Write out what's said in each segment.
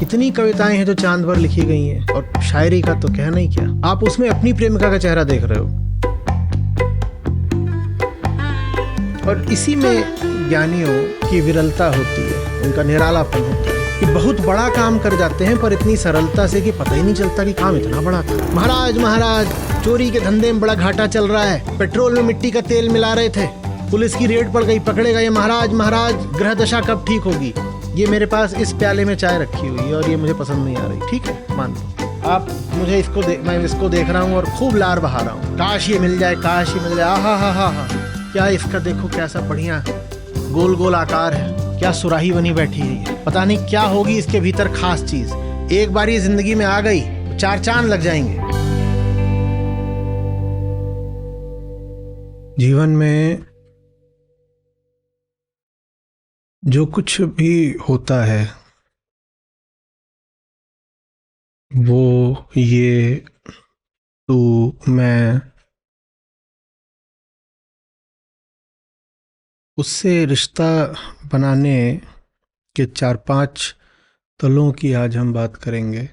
इतनी कविताएं हैं जो चांद पर लिखी गई हैं, और शायरी का तो कहना ही क्या। आप उसमें अपनी प्रेमिका का चेहरा देख रहे हो, और इसी में ज्ञानियों की विरलता होती है, उनका निरालापन होता है कि बहुत बड़ा काम कर जाते हैं पर इतनी सरलता से कि पता ही नहीं चलता कि काम इतना बड़ा था। महाराज महाराज, चोरी के धंधे में बड़ा घाटा चल रहा है, पेट्रोल में मिट्टी का तेल मिला रहे थे, पुलिस की रेड पड़ गई, पकड़े गए। महाराज महाराज, ग्रह दशा कब ठीक होगी? ये मेरे पास इस प्याले में चाय रखी हुई है और ये मुझे पसंद नहीं आ रही। ठीक है, मान लो आप मुझे मैं इसको देख रहा हूँ और खूब लार बहा रहा हूँ, काश ये मिल जाए, काश ये मिल जाए। हा, क्या इसका देखो कैसा बढ़िया गोल गोल आकार है, क्या सुराही बनी बैठी है ये। पता नहीं क्या होगी इसके भीतर खास चीज। एक बार ये जिंदगी में आ गई तो 4 चांद लग जाएंगे। जीवन में जो कुछ भी होता है वो ये तू मैं, उससे रिश्ता बनाने के 4-5 तलों की आज हम बात करेंगे।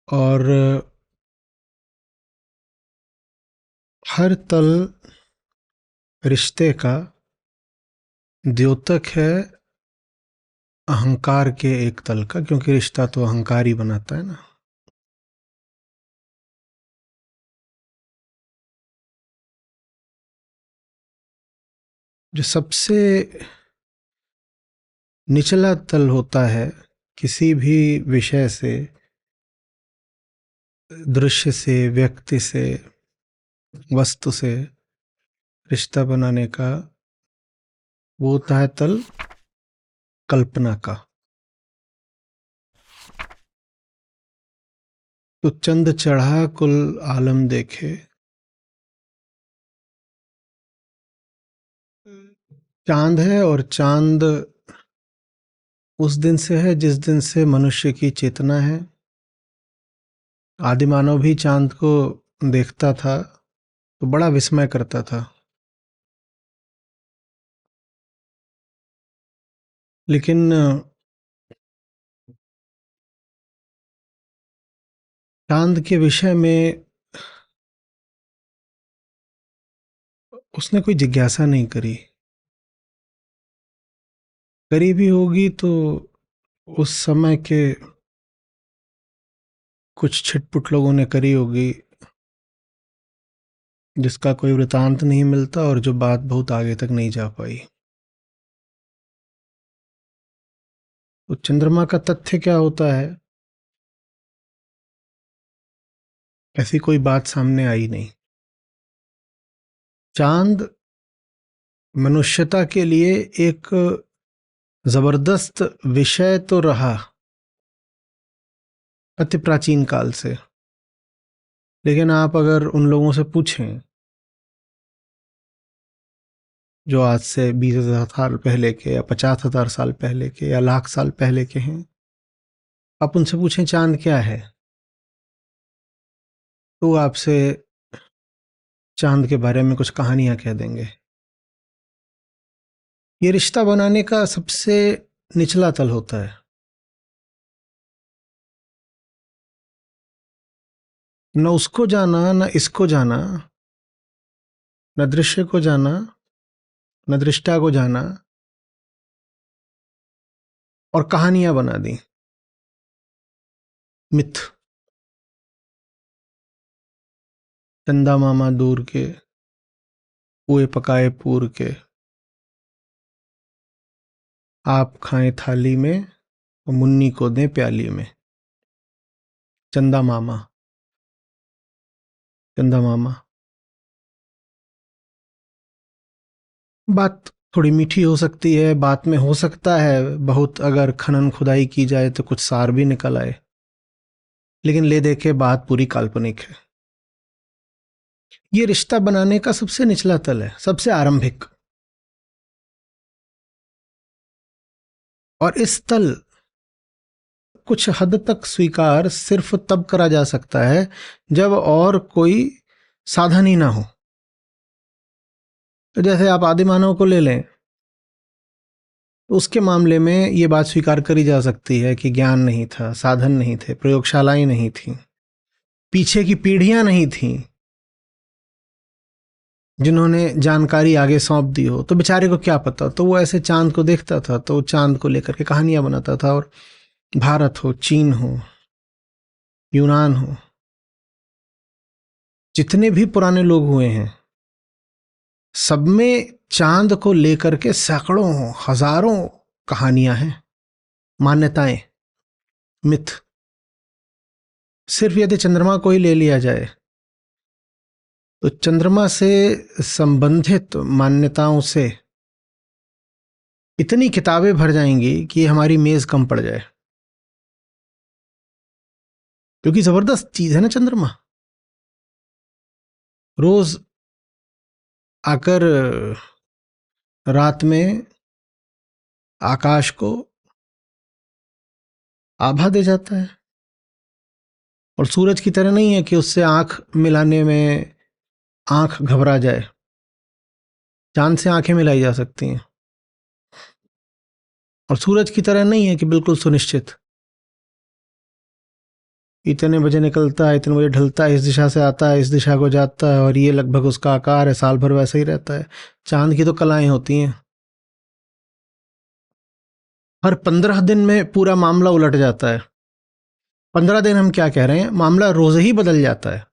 और हर तल रिश्ते का द्योतक है अहंकार के एक तल का, क्योंकि रिश्ता तो अहंकार ही बनाता है ना। जो सबसे निचला तल होता है किसी भी विषय से, दृश्य से, व्यक्ति से, वस्तु से रिश्ता बनाने का, वो होता है तल कल्पना का। तो चंद चढ़ा कुल आलम देखे, चांद है, और चांद उस दिन से है जिस दिन से मनुष्य की चेतना है। आदिमानव भी चांद को देखता था तो बड़ा विस्मय करता था, लेकिन चांद के विषय में उसने कोई जिज्ञासा नहीं करी। करी भी होगी तो उस समय के कुछ छिटपुट लोगों ने करी होगी, जिसका कोई वृतांत नहीं मिलता और जो बात बहुत आगे तक नहीं जा पाई। तो चंद्रमा का तथ्य क्या होता है, ऐसी कोई बात सामने आई नहीं। चांद मनुष्यता के लिए एक जबरदस्त विषय तो रहा अति प्राचीन काल से, लेकिन आप अगर उन लोगों से पूछें जो आज से 20,000 साल पहले के या 50,000 साल पहले के या लाख साल पहले के हैं, आप उनसे पूछें चांद क्या है, तो आपसे चांद के बारे में कुछ कहानियां कह देंगे। ये रिश्ता बनाने का सबसे निचला तल होता है। न उसको जाना, न इसको जाना, न दृश्य को जाना, न दृष्टा को जाना, और कहानियां बना दी, मिथ। चंदा मामा दूर के, पुए पकाए पूर के, आप खाएं थाली में और मुन्नी को दें प्याली में। चंदा मामा, चंदा मामा। बात थोड़ी मीठी हो सकती है, बात में हो सकता है बहुत अगर खनन खुदाई की जाए तो कुछ सार भी निकल आए, लेकिन ले देखे बात पूरी काल्पनिक है। ये रिश्ता बनाने का सबसे निचला तल है, सबसे आरंभिक। और इस तल कुछ हद तक स्वीकार सिर्फ तब करा जा सकता है जब और कोई साधन ही ना हो। तो जैसे आप आदिमानव को ले लें, तो उसके मामले में ये बात स्वीकार करी जा सकती है कि ज्ञान नहीं था, साधन नहीं थे, प्रयोगशालाएं नहीं थीं, पीछे की पीढ़ियां नहीं थीं जिन्होंने जानकारी आगे सौंप दी हो। तो बेचारे को क्या पता, तो वो ऐसे चांद को देखता था, तो चांद को लेकर के कहानियां बनाता था। और भारत हो, चीन हो, यूनान हो, जितने भी पुराने लोग हुए हैं, सब में चांद को लेकर के सैकड़ों हजारों कहानियां हैं, मान्यताएं, मिथ। सिर्फ यदि चंद्रमा को ही ले लिया जाए तो चंद्रमा से संबंधित मान्यताओं से इतनी किताबें भर जाएंगी कि हमारी मेज कम पड़ जाए, क्योंकि जबरदस्त चीज है ना चंद्रमा। रोज आकर रात में आकाश को आभा दे जाता है। और सूरज की तरह नहीं है कि उससे आंख मिलाने में आंख घबरा जाए। चांद से आंखें मिलाई जा सकती हैं। और सूरज की तरह नहीं है कि बिल्कुल सुनिश्चित, इतने बजे निकलता है, इतने बजे ढलता है, इस दिशा से आता है, इस दिशा को जाता है, और ये लगभग उसका आकार है, साल भर वैसा ही रहता है। चांद की तो कलाएं होती हैं। हर 15 दिन में पूरा मामला उलट जाता है। 15 दिन हम क्या कह रहे हैं, मामला रोज ही बदल जाता है।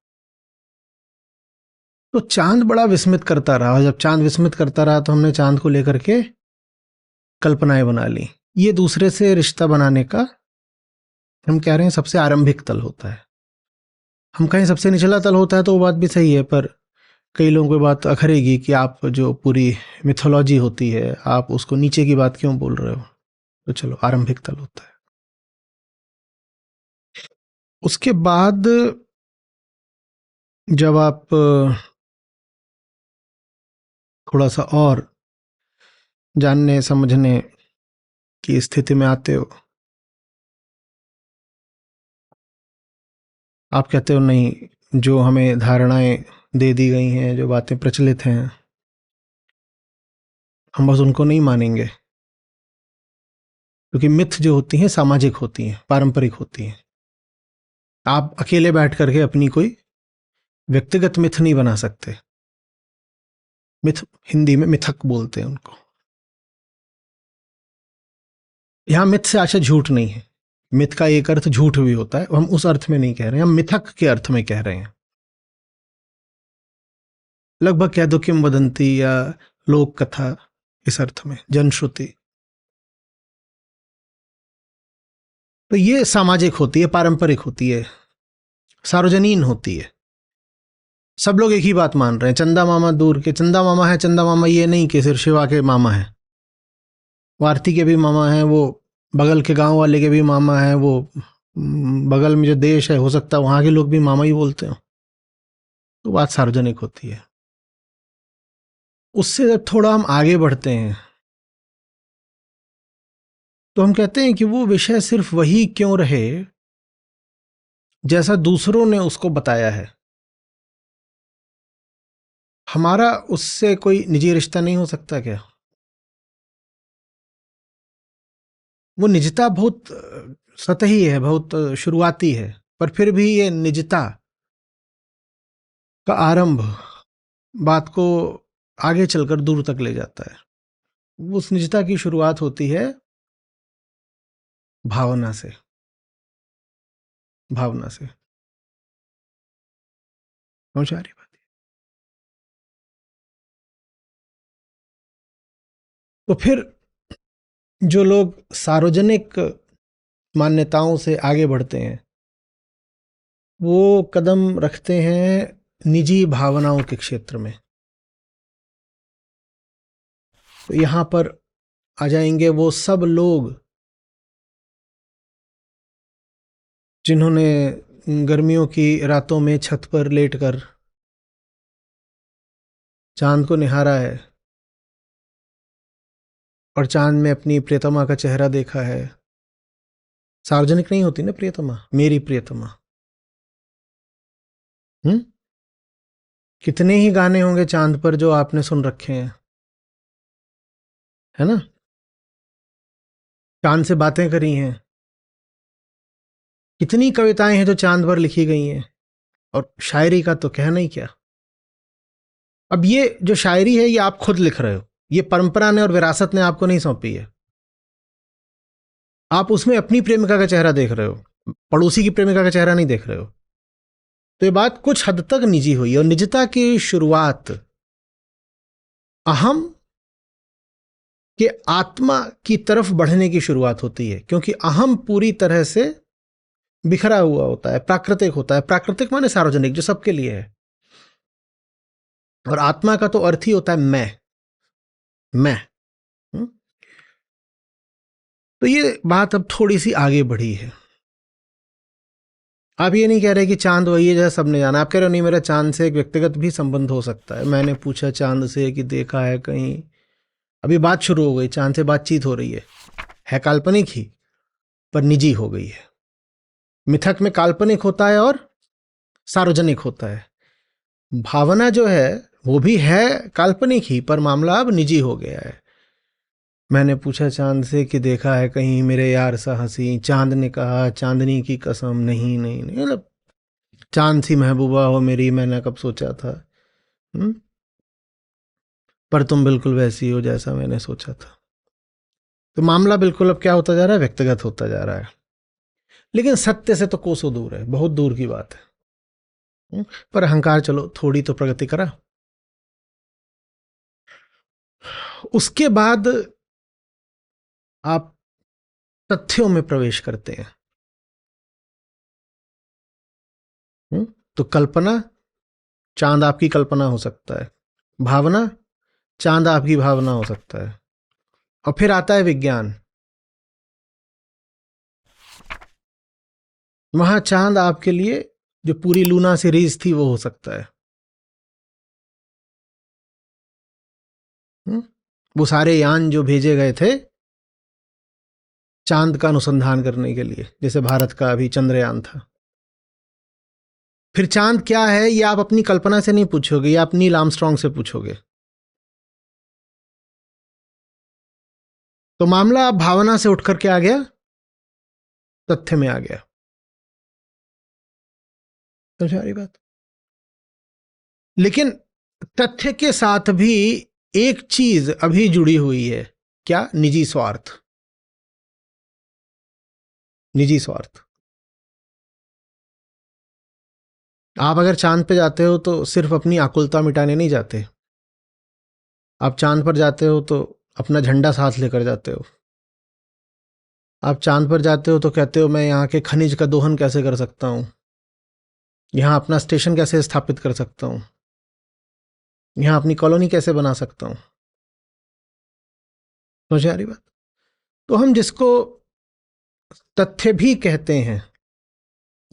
तो चांद बड़ा विस्मित करता रहा, और जब चांद विस्मित करता रहा तो हमने चांद को लेकर के कल्पनाएं बना ली। ये दूसरे से रिश्ता बनाने का, हम कह रहे हैं, सबसे आरंभिक तल होता है। हम कहें सबसे निचला तल होता है तो वो बात भी सही है, पर कई लोगों को बात अखरेगी कि आप जो पूरी मिथोलॉजी होती है, आप उसको नीचे की बात क्यों बोल रहे हो। तो चलो, आरंभिक तल होता है। उसके बाद जब आप थोड़ा सा और जानने समझने की स्थिति में आते हो, आप कहते हो नहीं, जो हमें धारणाएं दे दी गई हैं, जो बातें प्रचलित हैं, हम बस उनको नहीं मानेंगे, क्योंकि मिथ जो होती हैं सामाजिक होती हैं, पारंपरिक होती हैं। आप अकेले बैठ करके अपनी कोई व्यक्तिगत मिथ नहीं बना सकते। मिथ, हिंदी में मिथक बोलते हैं उनको। यहां मिथ से आशा झूठ नहीं है। मिथ का एक अर्थ झूठ भी होता है, हम उस अर्थ में नहीं कह रहे हैं, हम मिथक के अर्थ में कह रहे हैं। लगभग कह दो किंवदंती या लोक कथा, इस अर्थ में जनश्रुति। तो ये सामाजिक होती है, पारंपरिक होती है, सार्वजनीन होती है। सब लोग एक ही बात मान रहे हैं। चंदा मामा दूर के चंदा मामा है, चंदा मामा ये नहीं कि सिर्फ शिवा के मामा है, वो आरती के भी मामा हैं, वो बगल के गांव वाले के भी मामा हैं, वो बगल में जो देश है, हो सकता है वहां के लोग भी मामा ही बोलते हो। तो बात सार्वजनिक होती है। उससे जब थोड़ा हम आगे बढ़ते हैं तो हम कहते हैं कि वो विषय सिर्फ वही क्यों रहे जैसा दूसरों ने उसको बताया है। हमारा उससे कोई निजी रिश्ता नहीं हो सकता क्या? वो निजता बहुत सतही है, बहुत शुरुआती है, पर फिर भी ये निजता का आरंभ बात को आगे चलकर दूर तक ले जाता है। उस निजता की शुरुआत होती है भावना से। भावना से समझ आ रही बात? तो फिर जो लोग सार्वजनिक मान्यताओं से आगे बढ़ते हैं, वो कदम रखते हैं निजी भावनाओं के क्षेत्र में। तो यहां पर आ जाएंगे वो सब लोग जिन्होंने गर्मियों की रातों में छत पर लेटकर चांद को निहारा है और चांद में अपनी प्रियतमा का चेहरा देखा है। सार्वजनिक नहीं होती ना प्रियतमा, मेरी प्रियतमा। कितने ही गाने होंगे चांद पर जो आपने सुन रखे हैं, है ना? चांद से बातें करी हैं, कितनी कविताएं हैं जो चांद पर लिखी गई हैं, और शायरी का तो कहना ही क्या। अब ये जो शायरी है ये आप खुद लिख रहे हो, ये परंपरा ने और विरासत ने आपको नहीं सौंपी है। आप उसमें अपनी प्रेमिका का चेहरा देख रहे हो, पड़ोसी की प्रेमिका का चेहरा नहीं देख रहे हो। तो ये बात कुछ हद तक निजी हुई, और निजता की शुरुआत अहम के आत्मा की तरफ बढ़ने की शुरुआत होती है, क्योंकि अहम पूरी तरह से बिखरा हुआ होता है, प्राकृतिक होता है। प्राकृतिक माने सार्वजनिक, जो सबके लिए है। और आत्मा का तो अर्थ ही होता है मैं। हुँ? तो ये बात अब थोड़ी सी आगे बढ़ी है। आप ये नहीं कह रहे कि चांद वही है जैसा सबने जाना, आप कह रहे हो नहीं, मेरा चांद से एक व्यक्तिगत भी संबंध हो सकता है। मैंने पूछा चांद से कि देखा है कहीं, अभी बात शुरू हो गई, चांद से बातचीत हो रही है काल्पनिक ही पर निजी हो गई है। मिथक में काल्पनिक होता है और सार्वजनिक होता है। भावना जो है वो भी है काल्पनिक ही, पर मामला अब निजी हो गया है। मैंने पूछा चांद से कि देखा है कहीं मेरे यार सा हंसी, चांद ने कहा चांदनी की कसम नहीं नहीं नहीं, मतलब चांद सी महबूबा हो मेरी, मैंने कब सोचा था। हुँ? पर तुम बिल्कुल वैसी हो जैसा मैंने सोचा था। तो मामला बिल्कुल अब क्या होता जा रहा है, व्यक्तिगत होता जा रहा है। लेकिन सत्य से तो कोसों दूर है, बहुत दूर की बात है। पर अहंकार चलो थोड़ी तो प्रगति करा। उसके बाद आप तथ्यों में प्रवेश करते हैं। तो कल्पना, चांद आपकी कल्पना हो सकता है। भावना, चांद आपकी भावना हो सकता है। और फिर आता है विज्ञान। वहां चांद आपके लिए जो पूरी लूना सीरीज थी वो हो सकता है। वो सारे यान जो भेजे गए थे चांद का अनुसंधान करने के लिए, जैसे भारत का अभी चंद्रयान था। फिर चांद क्या है ये आप अपनी कल्पना से नहीं पूछोगे, या आप नील आर्मस्ट्रॉन्ग से पूछोगे। तो मामला अब भावना से उठकर के आ गया, तथ्य में आ गया। समझ आ रही बात। लेकिन तथ्य के साथ भी एक चीज अभी जुड़ी हुई है, क्या? निजी स्वार्थ। निजी स्वार्थ। आप अगर चांद पे जाते हो तो सिर्फ अपनी आकुलता मिटाने नहीं जाते। आप चांद पर जाते हो तो अपना झंडा साथ लेकर जाते हो। आप चांद पर जाते हो तो कहते हो मैं यहाँ के खनिज का दोहन कैसे कर सकता हूँ, यहाँ अपना स्टेशन कैसे स्थापित कर सकता हूँ, यहाँ अपनी कॉलोनी कैसे बना सकता हूँ। समझ आ रही बात। तो हम जिसको तथ्य भी कहते हैं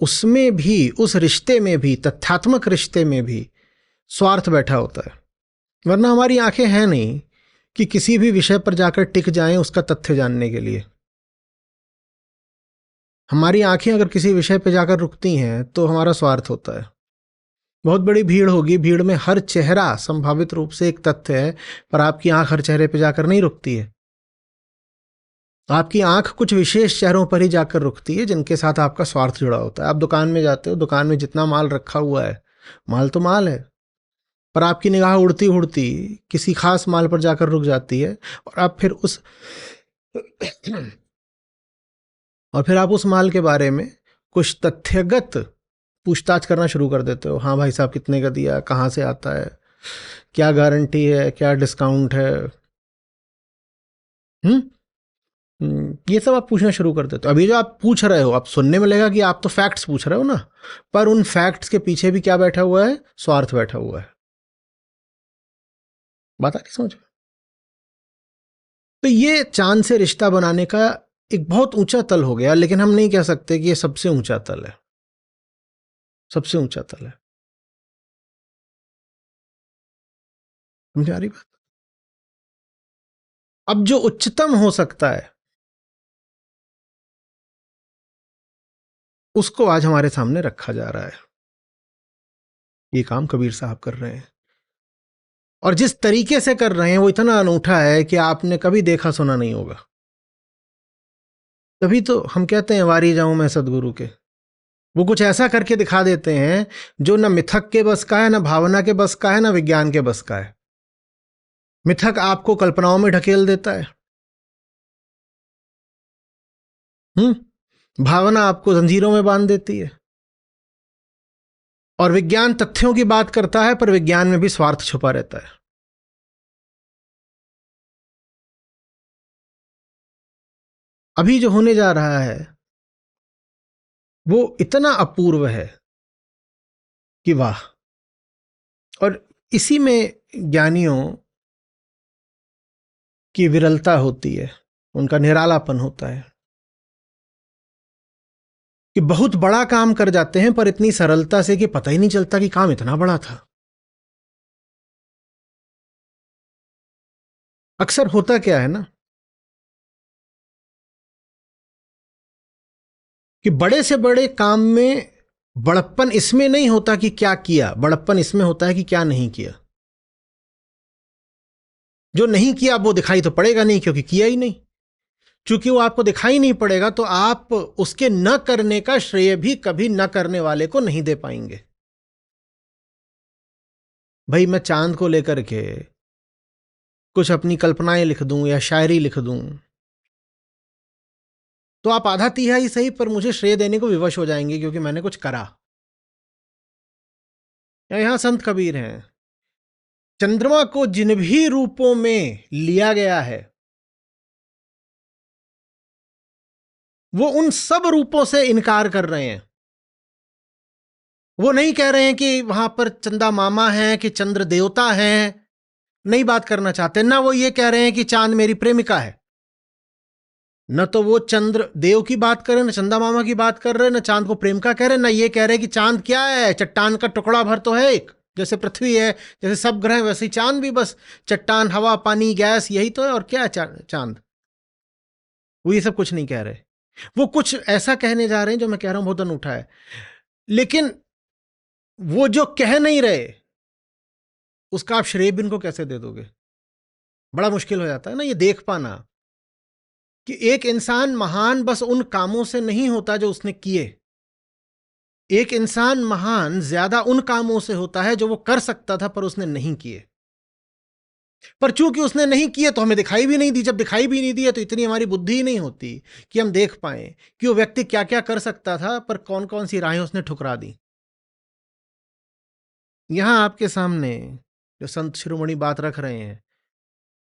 उसमें भी, उस रिश्ते में भी, तथ्यात्मक रिश्ते में भी स्वार्थ बैठा होता है। वरना हमारी आंखें हैं नहीं कि किसी भी विषय पर जाकर टिक जाएं उसका तथ्य जानने के लिए। हमारी आंखें अगर किसी विषय पर जाकर रुकती हैं तो हमारा स्वार्थ होता है। बहुत बड़ी भीड़ होगी, भीड़ में हर चेहरा संभावित रूप से एक तथ्य है, पर आपकी आंख हर चेहरे पर जाकर नहीं रुकती है। आपकी आंख कुछ विशेष चेहरों पर ही जाकर रुकती है जिनके साथ आपका स्वार्थ जुड़ा होता है। आप दुकान में जाते हो, दुकान में जितना माल रखा हुआ है, माल तो माल है, पर आपकी निगाह उड़ती उड़ती किसी खास माल पर जाकर रुक जाती है, और आप फिर उस माल के बारे में कुछ तथ्यगत पूछताछ करना शुरू कर देते हो। हाँ भाई साहब कितने का दिया, कहाँ से आता है, क्या गारंटी है, क्या डिस्काउंट है। ये सब आप पूछना शुरू कर देते हो। अभी जो आप पूछ रहे हो, आप सुनने में लगेगा कि आप तो फैक्ट्स पूछ रहे हो ना, पर उन फैक्ट्स के पीछे भी क्या बैठा हुआ है? स्वार्थ बैठा हुआ है। बात आ रही समझ में? तो ये चांद से रिश्ता बनाने का एक बहुत ऊंचा तल हो गया, लेकिन हम नहीं कह सकते कि ये सबसे ऊंचा तल है। सबसे ऊंचा तल है। समझ आ रही बात। अब जो उच्चतम हो सकता है उसको आज हमारे सामने रखा जा रहा है। ये काम कबीर साहब कर रहे हैं, और जिस तरीके से कर रहे हैं वो इतना अनूठा है कि आपने कभी देखा सुना नहीं होगा। तभी तो हम कहते हैं वारी जाऊं मैं सदगुरु के। वो कुछ ऐसा करके दिखा देते हैं जो ना मिथक के बस का है, ना भावना के बस का है, ना विज्ञान के बस का है। मिथक आपको कल्पनाओं में ढकेल देता है, भावना आपको जंजीरों में बांध देती है, और विज्ञान तथ्यों की बात करता है, पर विज्ञान में भी स्वार्थ छुपा रहता है। अभी जो होने जा रहा है वो इतना अपूर्व है कि वाह। और इसी में ज्ञानियों की विरलता होती है, उनका निरालापन होता है कि बहुत बड़ा काम कर जाते हैं पर इतनी सरलता से कि पता ही नहीं चलता कि काम इतना बड़ा था। अक्सर होता क्या है ना कि बड़े से बड़े काम में बड़प्पन इसमें नहीं होता कि क्या किया, बड़प्पन इसमें होता है कि क्या नहीं किया। जो नहीं किया वो दिखाई तो पड़ेगा नहीं, क्योंकि किया ही नहीं। चूंकि वो आपको दिखाई नहीं पड़ेगा तो आप उसके न करने का श्रेय भी कभी न करने वाले को नहीं दे पाएंगे। भाई मैं चांद को लेकर के कुछ अपनी कल्पनाएं लिख दूं या शायरी लिख दूं तो आप आधा तिहाई सही पर मुझे श्रेय देने को विवश हो जाएंगे, क्योंकि मैंने कुछ करा। यहां संत कबीर हैं, चंद्रमा को जिन भी रूपों में लिया गया है वो उन सब रूपों से इनकार कर रहे हैं। वो नहीं कह रहे हैं कि वहां पर चंदा मामा है कि चंद्र देवता है, नहीं बात करना चाहते। ना वो ये कह रहे हैं कि चांद मेरी प्रेमिका है। न तो वो चंद्र देव की बात कर रहे, न चंदा मामा की बात कर रहे, न चांद को प्रेमिका कह रहे, न ये कह रहे कि चांद क्या है, चट्टान का टुकड़ा भर तो है एक। जैसे पृथ्वी है, जैसे सब ग्रह, वैसे ही चांद भी बस चट्टान, हवा, पानी, गैस, यही तो है। और क्या है चांद? वो ये सब कुछ नहीं कह रहे। वो कुछ ऐसा कहने जा रहे हैं जो मैं कह रहा हूं बहुत अनूठा है। लेकिन वो जो कह नहीं रहे उसका आप श्रेय भी इनको कैसे दे दोगे? बड़ा मुश्किल हो जाता है ना ये देख पाना कि एक इंसान महान बस उन कामों से नहीं होता जो उसने किए। एक इंसान महान ज्यादा उन कामों से होता है जो वो कर सकता था पर उसने नहीं किए। पर चूंकि उसने नहीं किए तो हमें दिखाई भी नहीं दी। जब दिखाई भी नहीं दी है तो इतनी हमारी बुद्धि ही नहीं होती कि हम देख पाए कि वो व्यक्ति क्या क्या कर सकता था, पर कौन कौन सी राहें उसने ठुकरा दी। यहां आपके सामने जो संत शिरोमणि बात रख रहे हैं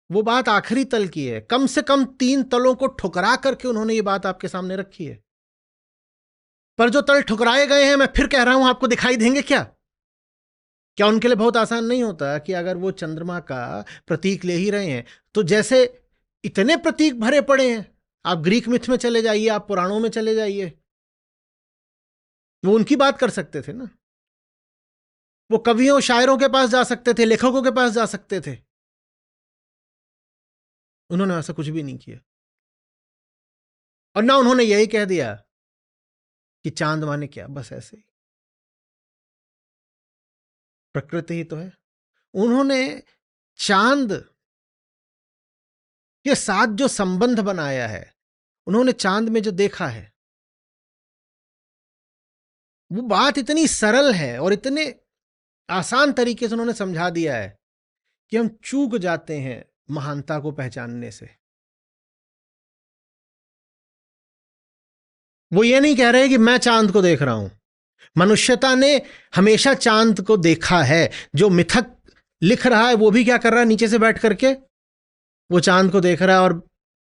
वो बात आखिरी तल की है। कम से कम 3 तलों को ठुकरा करके उन्होंने ये बात आपके सामने रखी है। पर जो तल ठुकराए गए हैं, मैं फिर कह रहा हूं, आपको दिखाई देंगे क्या? क्या उनके लिए बहुत आसान नहीं होता कि अगर वो चंद्रमा का प्रतीक ले ही रहे हैं तो जैसे इतने प्रतीक भरे पड़े हैं, आप ग्रीक मिथ में चले जाइए, आप पुराणों में चले जाइए, वो उनकी बात कर सकते थे ना। वो कवियों शायरों के पास जा सकते थे, लेखकों के पास जा सकते थे। उन्होंने ऐसा कुछ भी नहीं किया। और ना उन्होंने यही कह दिया कि चांद माने क्या, बस ऐसे ही प्रकृति ही तो है। उन्होंने चांद के साथ जो संबंध बनाया है, उन्होंने चांद में जो देखा है, वो बात इतनी सरल है और इतने आसान तरीके से उन्होंने समझा दिया है कि हम चूक जाते हैं महानता को पहचानने से। वो ये नहीं कह रहे कि मैं चांद को देख रहा हूं। मनुष्यता ने हमेशा चांद को देखा है। जो मिथक लिख रहा है वो भी क्या कर रहा है, नीचे से बैठ करके वो चांद को देख रहा है और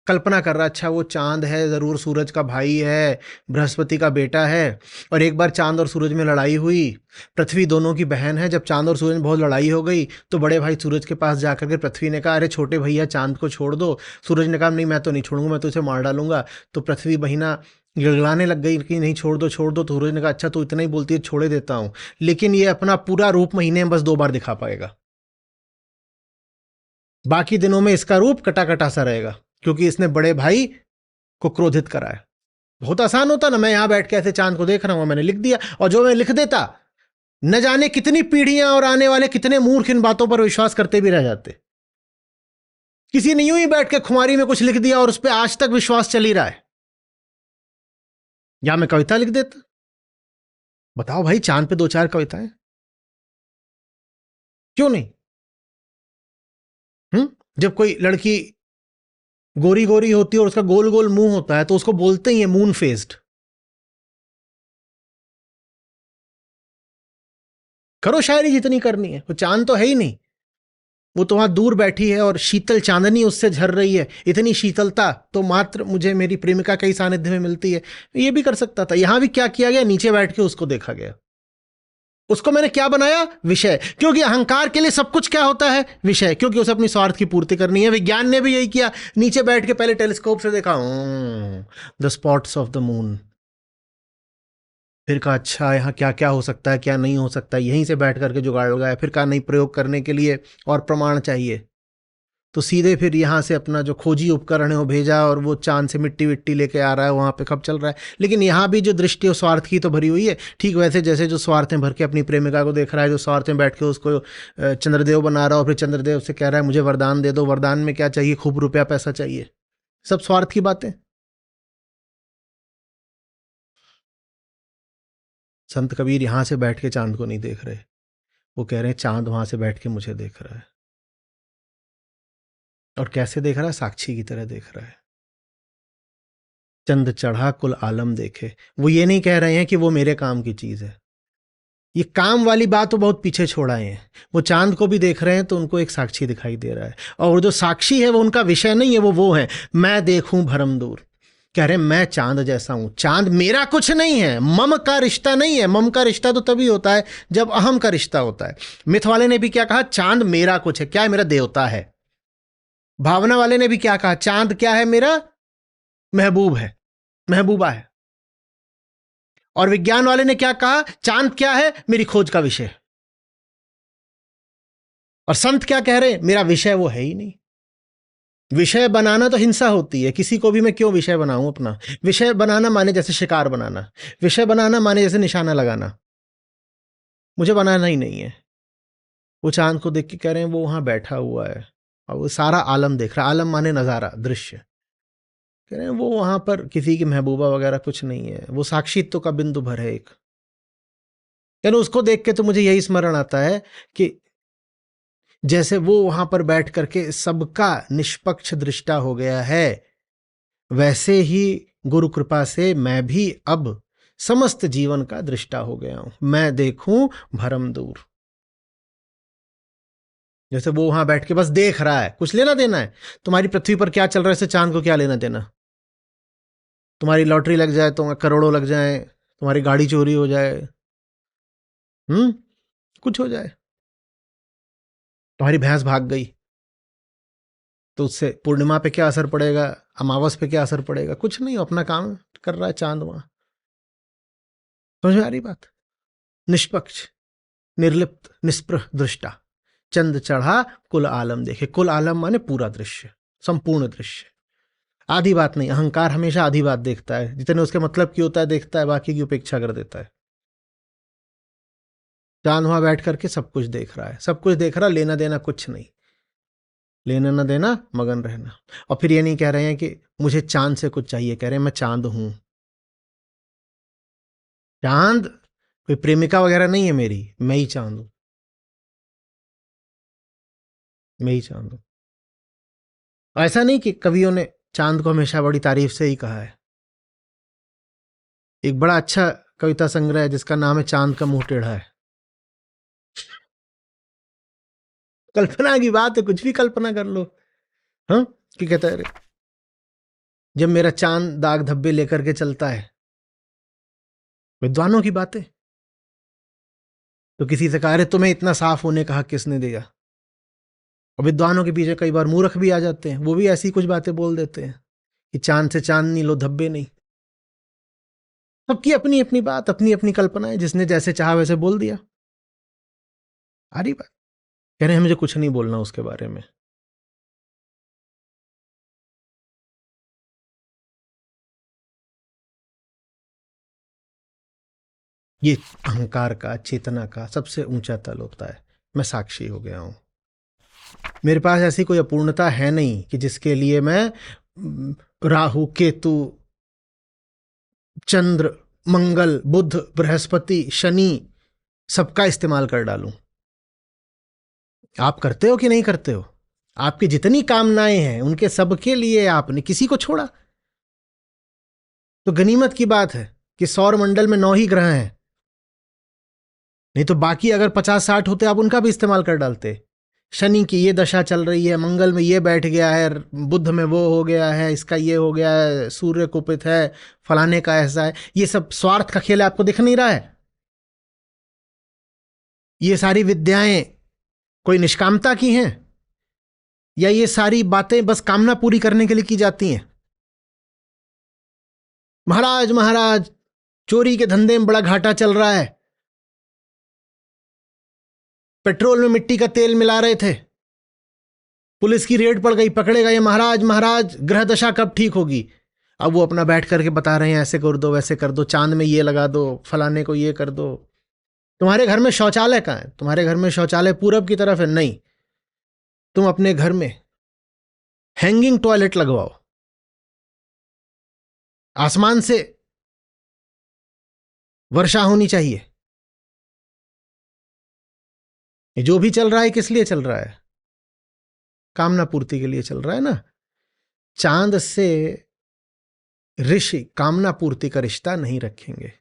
कल्पना कर रहा है, अच्छा वो चांद है, जरूर सूरज का भाई है, बृहस्पति का बेटा है। और एक बार चांद और सूरज में लड़ाई हुई, पृथ्वी दोनों की बहन है। जब चांद और सूरज में बहुत लड़ाई हो गई तो बड़े भाई सूरज के पास जाकर के पृथ्वी ने कहा, अरे छोटे भैया चांद को छोड़ दो। सूरज ने कहा, नहीं मैं तो नहीं छोड़ूंगा, मैं तो उसे मार डालूंगा। तो पृथ्वी बहिना गिड़गिड़ाने लग गई कि नहीं छोड़ दो छोड़ दो। तो सूरज ने कहा, अच्छा तो इतना ही बोलती है, छोड़े देता हूं, लेकिन ये अपना पूरा रूप महीने में बस 2 बार दिखा पाएगा। बाकी दिनों में इसका रूप कटा कटा सा रहेगा, क्योंकि इसने बड़े भाई को क्रोधित करा है। बहुत आसान होता ना, मैं यहां बैठ के ऐसे चांद को देख रहा हूं, मैंने लिख दिया, और जो मैं लिख देता न जाने कितनी पीढ़ियां और आने वाले कितने मूर्ख इन बातों पर विश्वास करते भी रह जाते। किसी ने यूं ही बैठ के खुमारी में कुछ लिख दिया और उस पर आज तक विश्वास चल ही रहा है। या मैं कविता लिख देता। बताओ भाई, चांद पे 2-4 कविताएं क्यों नहीं? जब कोई लड़की गोरी गोरी होती है और उसका गोल गोल मुंह होता है तो उसको बोलते ही है मून फेस्ड। करो शायरी जितनी करनी है, वो चांद तो है ही नहीं। वो तो वहां दूर बैठी है और शीतल चांदनी उससे झर रही है। इतनी शीतलता तो मात्र मुझे मेरी प्रेमिका के ही सानिध्य में मिलती है। ये भी कर सकता था। यहां भी क्या किया गया, नीचे बैठ के उसको देखा गया। उसको मैंने क्या बनाया, विषय। क्योंकि अहंकार के लिए सब कुछ क्या होता है, विषय। क्योंकि उसे अपनी स्वार्थ की पूर्ति करनी है। विज्ञान ने भी यही किया, नीचे बैठ के पहले टेलीस्कोप से देखा the spots of the moon. फिर कहा अच्छा यहाँ क्या क्या हो सकता है, क्या नहीं हो सकता। यहीं से बैठ करके जुगाड़ लगाया। फिर कहा नहीं, प्रयोग करने के लिए और प्रमाण चाहिए। तो सीधे फिर यहाँ से अपना जो खोजी उपकरण है वो भेजा और वो चांद से मिट्टी विट्टी लेके आ रहा है, वहाँ पे कब चल रहा है। लेकिन यहाँ भी जो दृष्टि है स्वार्थ की तो भरी हुई है। ठीक वैसे जैसे जो स्वार्थ में भर के अपनी प्रेमिका को देख रहा है, जो स्वार्थ में बैठ के उसको चंद्रदेव बना रहा है और फिर चंद्रदेव से कह रहा है मुझे वरदान दे दो। वरदान में क्या चाहिए, खूब रुपया पैसा चाहिए। सब स्वार्थ की बातें। संत कबीर यहाँ से बैठ के चांद को नहीं देख रहे, वो कह रहे हैं चांद वहां से बैठ के मुझे देख रहा है। और कैसे देख रहा है, साक्षी की तरह देख रहा है। चंद चढ़ा कुल आलम देखे। वो ये नहीं कह रहे हैं कि वो मेरे काम की चीज है। ये काम वाली बात तो बहुत पीछे छोड़ाए हैं। वो चांद को भी देख रहे हैं तो उनको एक साक्षी दिखाई दे रहा है। और जो साक्षी है वो उनका विषय नहीं है, वो है मैं देखूं भरम दूर। कह रहे मैं चांद जैसा हूं। चांद मेरा कुछ नहीं है, मम का रिश्ता नहीं है। मम का रिश्ता तो तभी होता है जब अहम का रिश्ता होता है। मिथ वाले ने भी क्या कहा, चांद मेरा कुछ है। क्या है, मेरा देवता है। भावना वाले ने भी क्या कहा, चांद क्या है, मेरा महबूब है, महबूबा है। और विज्ञान वाले ने क्या कहा, चांद क्या है, मेरी खोज का विषय। और संत क्या कह रहे, मेरा विषय वो है ही नहीं। विषय बनाना तो हिंसा होती है। किसी को भी मैं क्यों विषय बनाऊं अपना। विषय बनाना माने जैसे शिकार बनाना, विषय बनाना माने जैसे निशाना लगाना। मुझे बनाना ही नहीं है। वो चांद को देख के कह रहे हैं वो वहां बैठा हुआ है और वो सारा आलम देख रहा है। आलम माने नजारा, दृश्य। कह रहे हैं वो वहां पर किसी की महबूबा वगैरह कुछ नहीं है, वो साक्षित्व का बिंदु भर है एक। यानी उसको देख के तो मुझे यही स्मरण आता है कि जैसे वो वहां पर बैठ करके सबका निष्पक्ष दृष्टा हो गया है, वैसे ही गुरु कृपा से मैं भी अब समस्त जीवन का दृष्टा हो गया हूं। मैं देखूं भरम दूर। जैसे वो वहां बैठ के बस देख रहा है, कुछ लेना देना है। तुम्हारी पृथ्वी पर क्या चल रहा है इससे चांद को क्या लेना देना। तुम्हारी लॉटरी लग जाए तो करोड़ों लग जाए, तुम्हारी गाड़ी चोरी हो जाए, कुछ हो जाए, तुम्हारी भैंस भाग गई तो उससे पूर्णिमा पे क्या असर पड़ेगा, अमावस पे क्या असर पड़ेगा, कुछ नहीं। अपना काम कर रहा है चांद वहां। समझ में आ रही बात। निष्पक्ष, निर्लिप्त, निष्पृह दृष्टा। चंद चढ़ा कुल आलम देखे। कुल आलम माने पूरा दृश्य, संपूर्ण दृश्य। आधी बात नहीं। अहंकार हमेशा आधी बात देखता है, जितने उसके मतलब की होता है देखता है, बाकी की उपेक्षा कर देता है। चांद वहां बैठ करके सब कुछ देख रहा है, सब कुछ देख रहा, लेना देना कुछ नहीं। लेना ना देना, मगन रहना। और फिर ये नहीं कह रहे हैं कि मुझे चांद से कुछ चाहिए, कह रहे हैं मैं चांद हूं। चांद कोई प्रेमिका वगैरह नहीं है मेरी, मैं ही चांद हूं, मैं ही चांद हूं। ऐसा नहीं कि कवियों ने चांद को हमेशा बड़ी तारीफ से ही कहा है। एक बड़ा अच्छा कविता संग्रह है जिसका नाम है चांद का मुंह टेढ़ा है। कल्पना की बात है, कुछ भी कल्पना कर लो। हाँ, कि कहता है जब मेरा चांद दाग धब्बे लेकर के चलता है। विद्वानों की बातें। तो किसी से कहा, अरे तुम्हें इतना साफ होने का हक किसने दिया। और विद्वानों के पीछे कई बार मूर्ख भी आ जाते हैं, वो भी ऐसी कुछ बातें बोल देते हैं कि चांद से चांदनी लो धब्बे नहीं। सबकी अपनी अपनी बात, अपनी अपनी कल्पनाएं, जिसने जैसे चाहा वैसे बोल दिया। आ रही बात। कह रहे हैं मुझे कुछ नहीं बोलना उसके बारे में। ये अहंकार का, चेतना का सबसे ऊंचा तल होता है। मैं साक्षी हो गया हूं। मेरे पास ऐसी कोई अपूर्णता है नहीं कि जिसके लिए मैं राहु केतु चंद्र, मंगल, बुध, बृहस्पति, शनि, सबका इस्तेमाल कर डालूं। आप करते हो कि नहीं करते हो? आपकी जितनी कामनाएं हैं उनके सबके लिए आपने किसी को छोड़ा? तो गनीमत की बात है कि सौर मंडल में 9 ही ग्रह हैं, नहीं तो बाकी अगर 50-60 होते आप उनका भी इस्तेमाल कर डालते। शनि की ये दशा चल रही है, मंगल में ये बैठ गया है, बुध में वो हो गया है, इसका ये हो गया है, सूर्य कुपित है, फलाने का ऐसा है। ये सब स्वार्थ का खेल आपको दिख नहीं रहा है? ये सारी विद्याएं कोई निष्कामता की हैं, या ये सारी बातें बस कामना पूरी करने के लिए की जाती हैं? महाराज महाराज चोरी के धंधे में बड़ा घाटा चल रहा है, पेट्रोल में मिट्टी का तेल मिला रहे थे, पुलिस की रेड पड़ गई, पकड़े गए, महाराज महाराज ग्रह दशा कब ठीक होगी? अब वो अपना बैठ करके बता रहे हैं ऐसे कर दो, वैसे कर दो, चांद में ये लगा दो, फलाने को ये कर दो। तुम्हारे घर में शौचालय कहाँ है? तुम्हारे घर में शौचालय पूरब की तरफ है? नहीं, तुम अपने घर में हैंगिंग टॉयलेट लगवाओ, आसमान से वर्षा होनी चाहिए। ये जो भी चल रहा है किस लिए चल रहा है? कामना पूर्ति के लिए चल रहा है ना। चांद से ऋषि कामना पूर्ति का रिश्ता नहीं रखेंगे,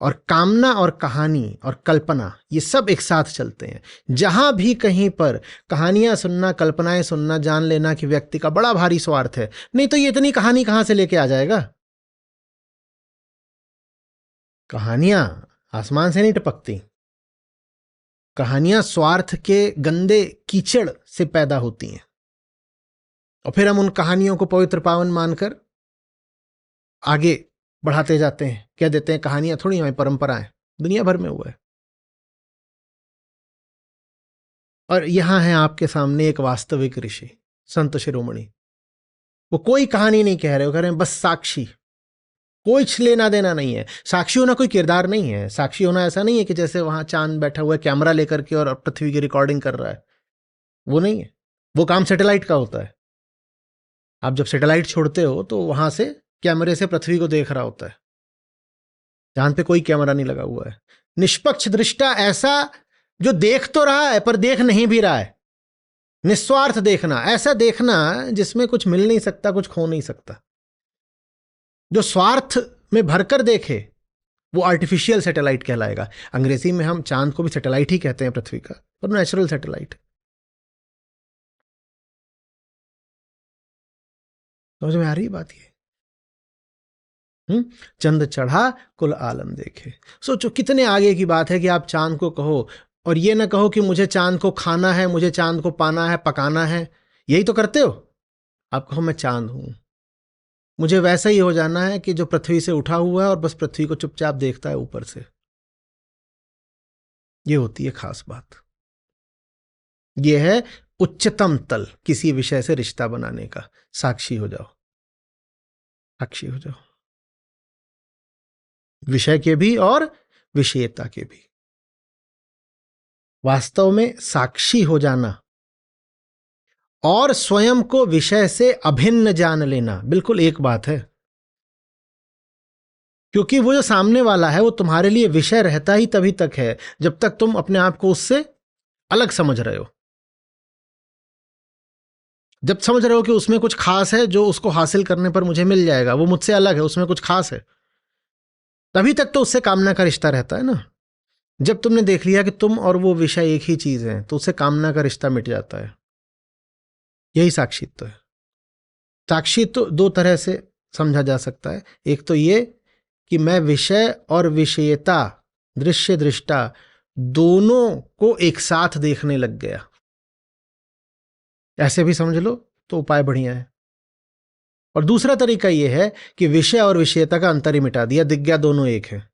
और कामना और कहानी और कल्पना ये सब एक साथ चलते हैं। जहां भी कहीं पर कहानियां सुनना, कल्पनाएं सुनना, जान लेना कि व्यक्ति का बड़ा भारी स्वार्थ है। नहीं तो ये इतनी कहानी कहां से लेके आ जाएगा? कहानियां आसमान से नहीं टपकती, कहानियां स्वार्थ के गंदे कीचड़ से पैदा होती हैं, और फिर हम उन कहानियों को पवित्र पावन मानकर आगे बढ़ाते जाते हैं। कह देते हैं कहानियां थोड़ी हमारी परंपरा है, दुनिया भर में हुआ है। और यहां है आपके सामने एक वास्तविक ऋषि, संत शिरोमणि। वो कोई कहानी नहीं कह रहे, वो कह रहे हैं बस साक्षी, कुछ लेना देना नहीं है। साक्षी होना कोई किरदार नहीं है। साक्षी होना ऐसा नहीं है कि जैसे वहां चांद बैठा हुआ है कैमरा लेकर के और पृथ्वी की रिकॉर्डिंग कर रहा है, वो नहीं है। वो काम सैटेलाइट का होता है। आप जब सैटेलाइट छोड़ते हो तो वहां से कैमरे से पृथ्वी को देख रहा होता है, चांद पे कोई कैमरा नहीं लगा हुआ है। निष्पक्ष दृष्टा ऐसा जो देख तो रहा है पर देख नहीं भी रहा है। निस्वार्थ देखना, ऐसा देखना जिसमें कुछ मिल नहीं सकता, कुछ खो नहीं सकता। जो स्वार्थ में भरकर देखे वो आर्टिफिशियल सैटेलाइट कहलाएगा। अंग्रेजी में हम चांद को भी सैटेलाइट ही कहते हैं पृथ्वी का, पर नेचुरल सैटेलाइट। समझ में आ रही बात ये? चंद चढ़ा कुल आलम देखे। सोचो कितने आगे की बात है कि आप चांद को कहो, और ये ना कहो कि मुझे चांद को खाना है, मुझे चांद को पाना है, पकाना है। यही तो करते हो। आप कहो मैं चांद हूं, मुझे वैसा ही हो जाना है कि जो पृथ्वी से उठा हुआ है और बस पृथ्वी को चुपचाप देखता है ऊपर से। ये होती है खास बात। ये है उच्चतम तल किसी विषय से रिश्ता बनाने का। साक्षी हो जाओ, साक्षी हो जाओ, विषय के भी और विषयता के भी। वास्तव में साक्षी हो जाना और स्वयं को विषय से अभिन्न जान लेना बिल्कुल एक बात है। क्योंकि वो जो सामने वाला है वो तुम्हारे लिए विषय रहता ही तभी तक है जब तक तुम अपने आप को उससे अलग समझ रहे हो। जब समझ रहे हो कि उसमें कुछ खास है जो उसको हासिल करने पर मुझे मिल जाएगा, वो मुझसे अलग है, उसमें कुछ खास है, तभी तक तो उससे कामना का रिश्ता रहता है ना। जब तुमने देख लिया कि तुम और वो विषय एक ही चीज है तो उससे कामना का रिश्ता मिट जाता है। यही साक्षित्व है। साक्षित्व दो तरह से समझा जा सकता है। एक तो ये कि मैं विषय और विषयता, दृश्य दृष्टा दोनों को एक साथ देखने लग गया, ऐसे भी समझ लो तो उपाय बढ़िया है। और दूसरा तरीका यह है कि विषय और विषयता का अंतर ही मिटा दिया, दिख गया दोनों एक है।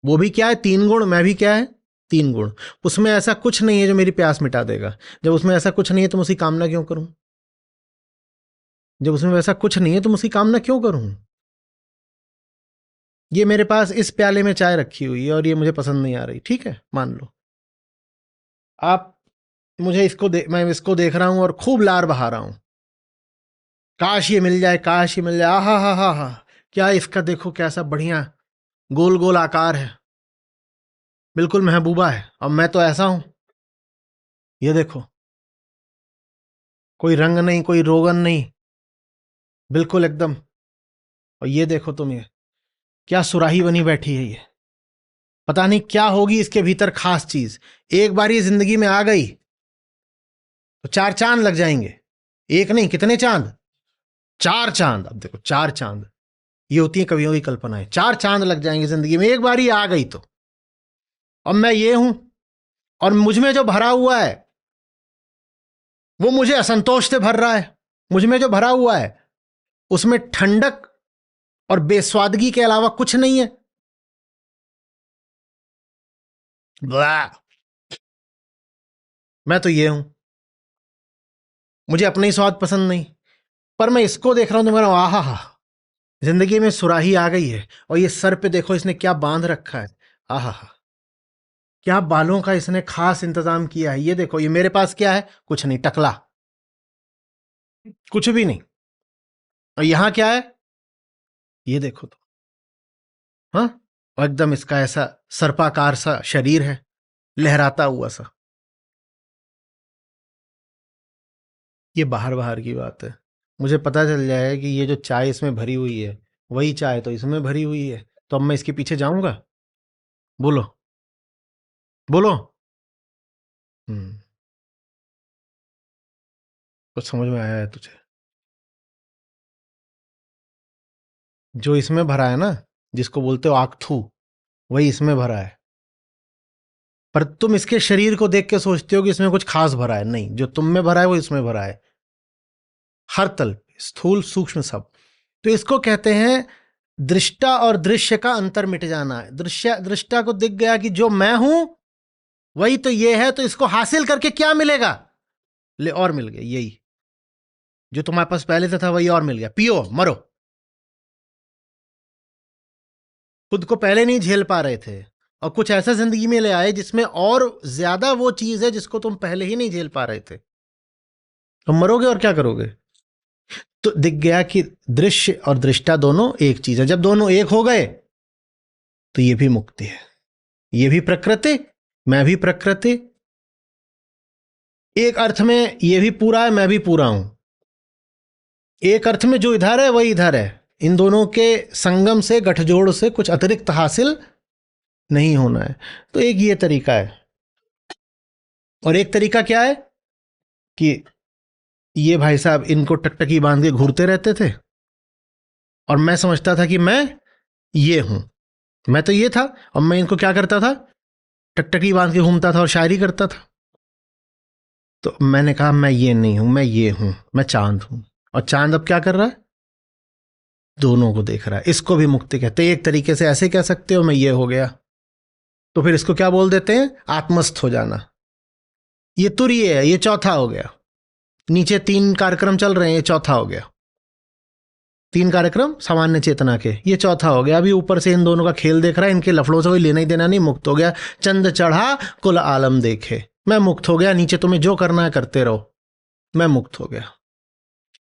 वो भी क्या है? 3 गुण, मैं भी क्या है? 3 गुण। उसमें ऐसा कुछ नहीं है जो मेरी प्यास मिटा देगा। जब उसमें ऐसा कुछ नहीं है तो मैं उसकी कामना क्यों करूं? जब उसमें वैसा कुछ नहीं है तो मैं उसकी कामना क्यों करूं? ये मेरे पास इस प्याले में चाय रखी हुई है और ये मुझे पसंद नहीं आ रही, ठीक है, मान लो। आप मुझे मैं इसको देख रहा हूं और खूब लार बहा रहा हूं, काश ये मिल जाए, काश ये मिल जाए, हा हा हा हा। क्या इसका देखो कैसा बढ़िया गोल गोल आकार है, बिल्कुल महबूबा है, और मैं तो ऐसा हूं, ये देखो, कोई रंग नहीं, कोई रोगन नहीं, बिल्कुल एकदम। और ये देखो तुम, ये क्या सुराही बनी बैठी है, ये पता नहीं क्या होगी इसके भीतर खास चीज। एक बार ये जिंदगी में आ गई तो चार चांद लग जाएंगे। एक नहीं, कितने चांद? चार चांद। अब देखो, चार चांद, ये होती है कवियों की कल्पनाएं। चार चांद लग जाएंगे जिंदगी में, एक बार ही आ गई तो। अब मैं ये हूं, और मुझ में जो भरा हुआ है वो मुझे असंतोष से भर रहा है। मुझ में जो भरा हुआ है उसमें ठंडक और बेस्वादगी के अलावा कुछ नहीं है। मैं तो ये हूं, मुझे अपना ही स्वाद पसंद नहीं, पर मैं इसको देख रहा हूं तो मैं आहा हा, जिंदगी में सुराही आ गई है। और ये सर पे देखो इसने क्या बांध रखा है, आहा हा, क्या बालों का इसने खास इंतजाम किया है। ये देखो, ये मेरे पास क्या है? कुछ नहीं, टकला, कुछ भी नहीं। और यहां क्या है? ये देखो तो, हाँ, और एकदम इसका ऐसा सर्पाकार सा शरीर है, लहराता हुआ सा। ये बाहर बाहर की बात है। मुझे पता चल जाए कि ये जो चाय इसमें भरी हुई है वही चाय तो इसमें भरी हुई है, तो अब मैं इसके पीछे जाऊंगा? बोलो, बोलो। हम्म, कुछ समझ में आया है तुझे? जो इसमें भरा है ना, जिसको बोलते हो आगथू, वही इसमें भरा है। पर तुम इसके शरीर को देख के सोचते हो कि इसमें कुछ खास भरा है। नहीं, जो तुम में भरा है वो इसमें भरा है, हर तल पे, स्थूल सूक्ष्म सब। तो इसको कहते हैं दृष्टा और दृश्य का अंतर मिट जाना है। दृष्टा को दिख गया कि जो मैं हूं वही तो ये है, तो इसको हासिल करके क्या मिलेगा? ले, और मिल गया, यही जो तुम्हारे पास पहले से था वही और मिल गया, पियो मरो। खुद को पहले नहीं झेल पा रहे थे, और कुछ ऐसा जिंदगी में ले आए जिसमें और ज्यादा वो चीज है जिसको तुम पहले ही नहीं झेल पा रहे थे। तुम मरोगे और क्या करोगे? तो दिख गया कि दृश्य और दृष्टा दोनों एक चीज है। जब दोनों एक हो गए तो ये भी मुक्ति है। ये भी प्रकृति, मैं भी प्रकृति। एक अर्थ में ये भी पूरा है, मैं भी पूरा हूं। एक अर्थ में जो इधर है वही इधर है। इन दोनों के संगम से, गठजोड़ से कुछ अतिरिक्त हासिल नहीं होना है। तो एक ये तरीका है। और एक तरीका क्या है कि ये भाई साहब इनको टकटकी बांध के घूरते रहते थे, और मैं समझता था कि मैं ये हूं, मैं तो ये था, और मैं इनको क्या करता था? टकटकी बांध के घूमता था और शायरी करता था। तो मैंने कहा मैं ये नहीं हूं, मैं ये हूं, मैं चांद हूं। और चांद अब क्या कर रहा है? दोनों को देख रहा है। इसको भी मुक्ति कहते हैं। एक तरीके से ऐसे कह सकते हो, मैं ये हो गया। तो फिर इसको क्या बोल देते हैं? आत्मस्थ हो जाना। ये तुरीय है, ये चौथा हो गया। नीचे 3 कार्यक्रम चल रहे हैं, ये चौथा हो गया। 3 कार्यक्रम सामान्य चेतना के, ये चौथा हो गया। अभी ऊपर से इन दोनों का खेल देख रहा है, इनके लफड़ों से कोई लेना ही देना नहीं, मुक्त हो गया। चंद चढ़ा कुल आलम देखे, मैं मुक्त हो गया। नीचे तुम्हें जो करना है करते रहो, मैं मुक्त हो गया।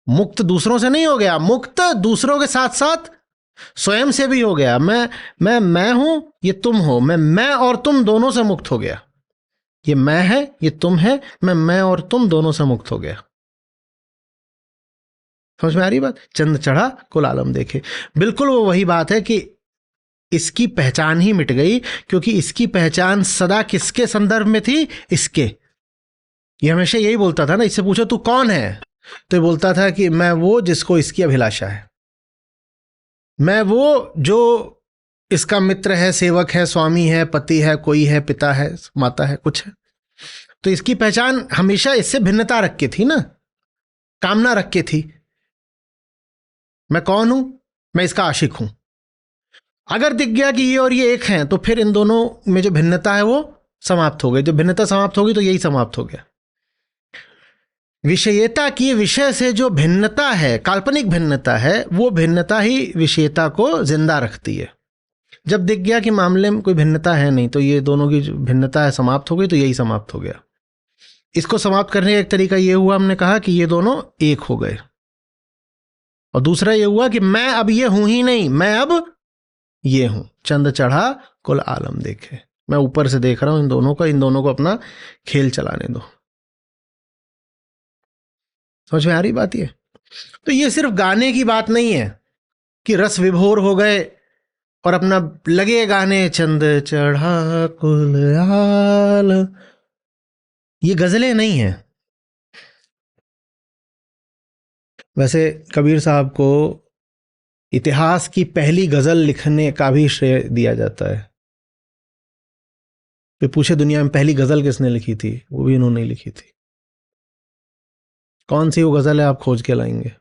मुक्त दूसरों से नहीं हो गया, मुक्त दूसरों के साथ साथ स्वयं से भी हो गया। मैं हूं, ये तुम हो, मैं और तुम दोनों से मुक्त हो गया। ये मैं है, ये तुम है, मैं और तुम दोनों से मुक्त हो गया। समझ में आ रही बात? चंद चढ़ा कुल आलम देखे, बिल्कुल वो वही बात है कि इसकी पहचान ही मिट गई, क्योंकि इसकी पहचान सदा किसके संदर्भ में थी? इसके। ये हमेशा यही बोलता था ना, इससे पूछो तू कौन है, तो ये बोलता था कि मैं वो जिसको इसकी अभिलाषा है, मैं वो जो इसका मित्र है, सेवक है, स्वामी है, पति है, कोई है, पिता है, माता है, कुछ है। तो इसकी पहचान हमेशा इससे भिन्नता रख के थी ना, कामना रख के थी। मैं कौन हूं? मैं इसका आशिक हूं। अगर दिख गया कि ये और ये एक हैं, तो फिर इन दोनों में जो भिन्नता है वो समाप्त हो गई। जब भिन्नता समाप्त होगी तो यही समाप्त हो गया। विषयता की, विषय से जो भिन्नता है, काल्पनिक भिन्नता है, वो भिन्नता ही विषयता को जिंदा रखती है। जब दिख गया कि मामले में कोई भिन्नता है नहीं, तो ये दोनों की जो भिन्नता है समाप्त हो गई, तो यही समाप्त हो गया। इसको समाप्त करने का एक तरीका ये हुआ, हमने कहा कि ये दोनों एक हो गए। और दूसरा ये हुआ कि मैं अब ये हूं ही नहीं, मैं अब ये हूं। चंद चढ़ा कुल आलम देखे, मैं ऊपर से देख रहा हूं इन दोनों को अपना खेल चलाने दो। समझ में आ रही बात? ये तो ये सिर्फ गाने की बात नहीं है कि रस विभोर हो गए और अपना लगे गाने चंद चढ़ा कुल आलम। ये गजलें नहीं है। वैसे कबीर साहब को इतिहास की पहली गजल लिखने का भी श्रेय दिया जाता है। वे पूछे दुनिया में पहली गजल किसने लिखी थी, वो भी इन्होंने लिखी थी। कौन सी वो गजल है आप खोज के लाएंगे,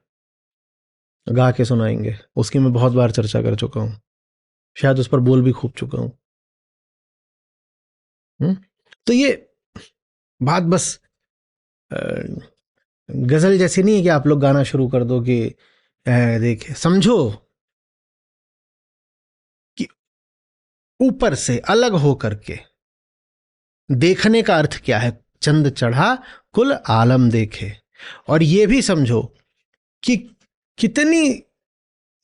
गा के सुनाएंगे। उसकी मैं बहुत बार चर्चा कर चुका हूं, शायद उस पर बोल भी खूब चुका हूं। तो ये बात बस गजल जैसी नहीं है कि आप लोग गाना शुरू कर दो कि देखिए समझो कि ऊपर से अलग हो करके देखने का अर्थ क्या है। चंद चढ़ा कुल आलम देखे, और ये भी समझो कि कितनी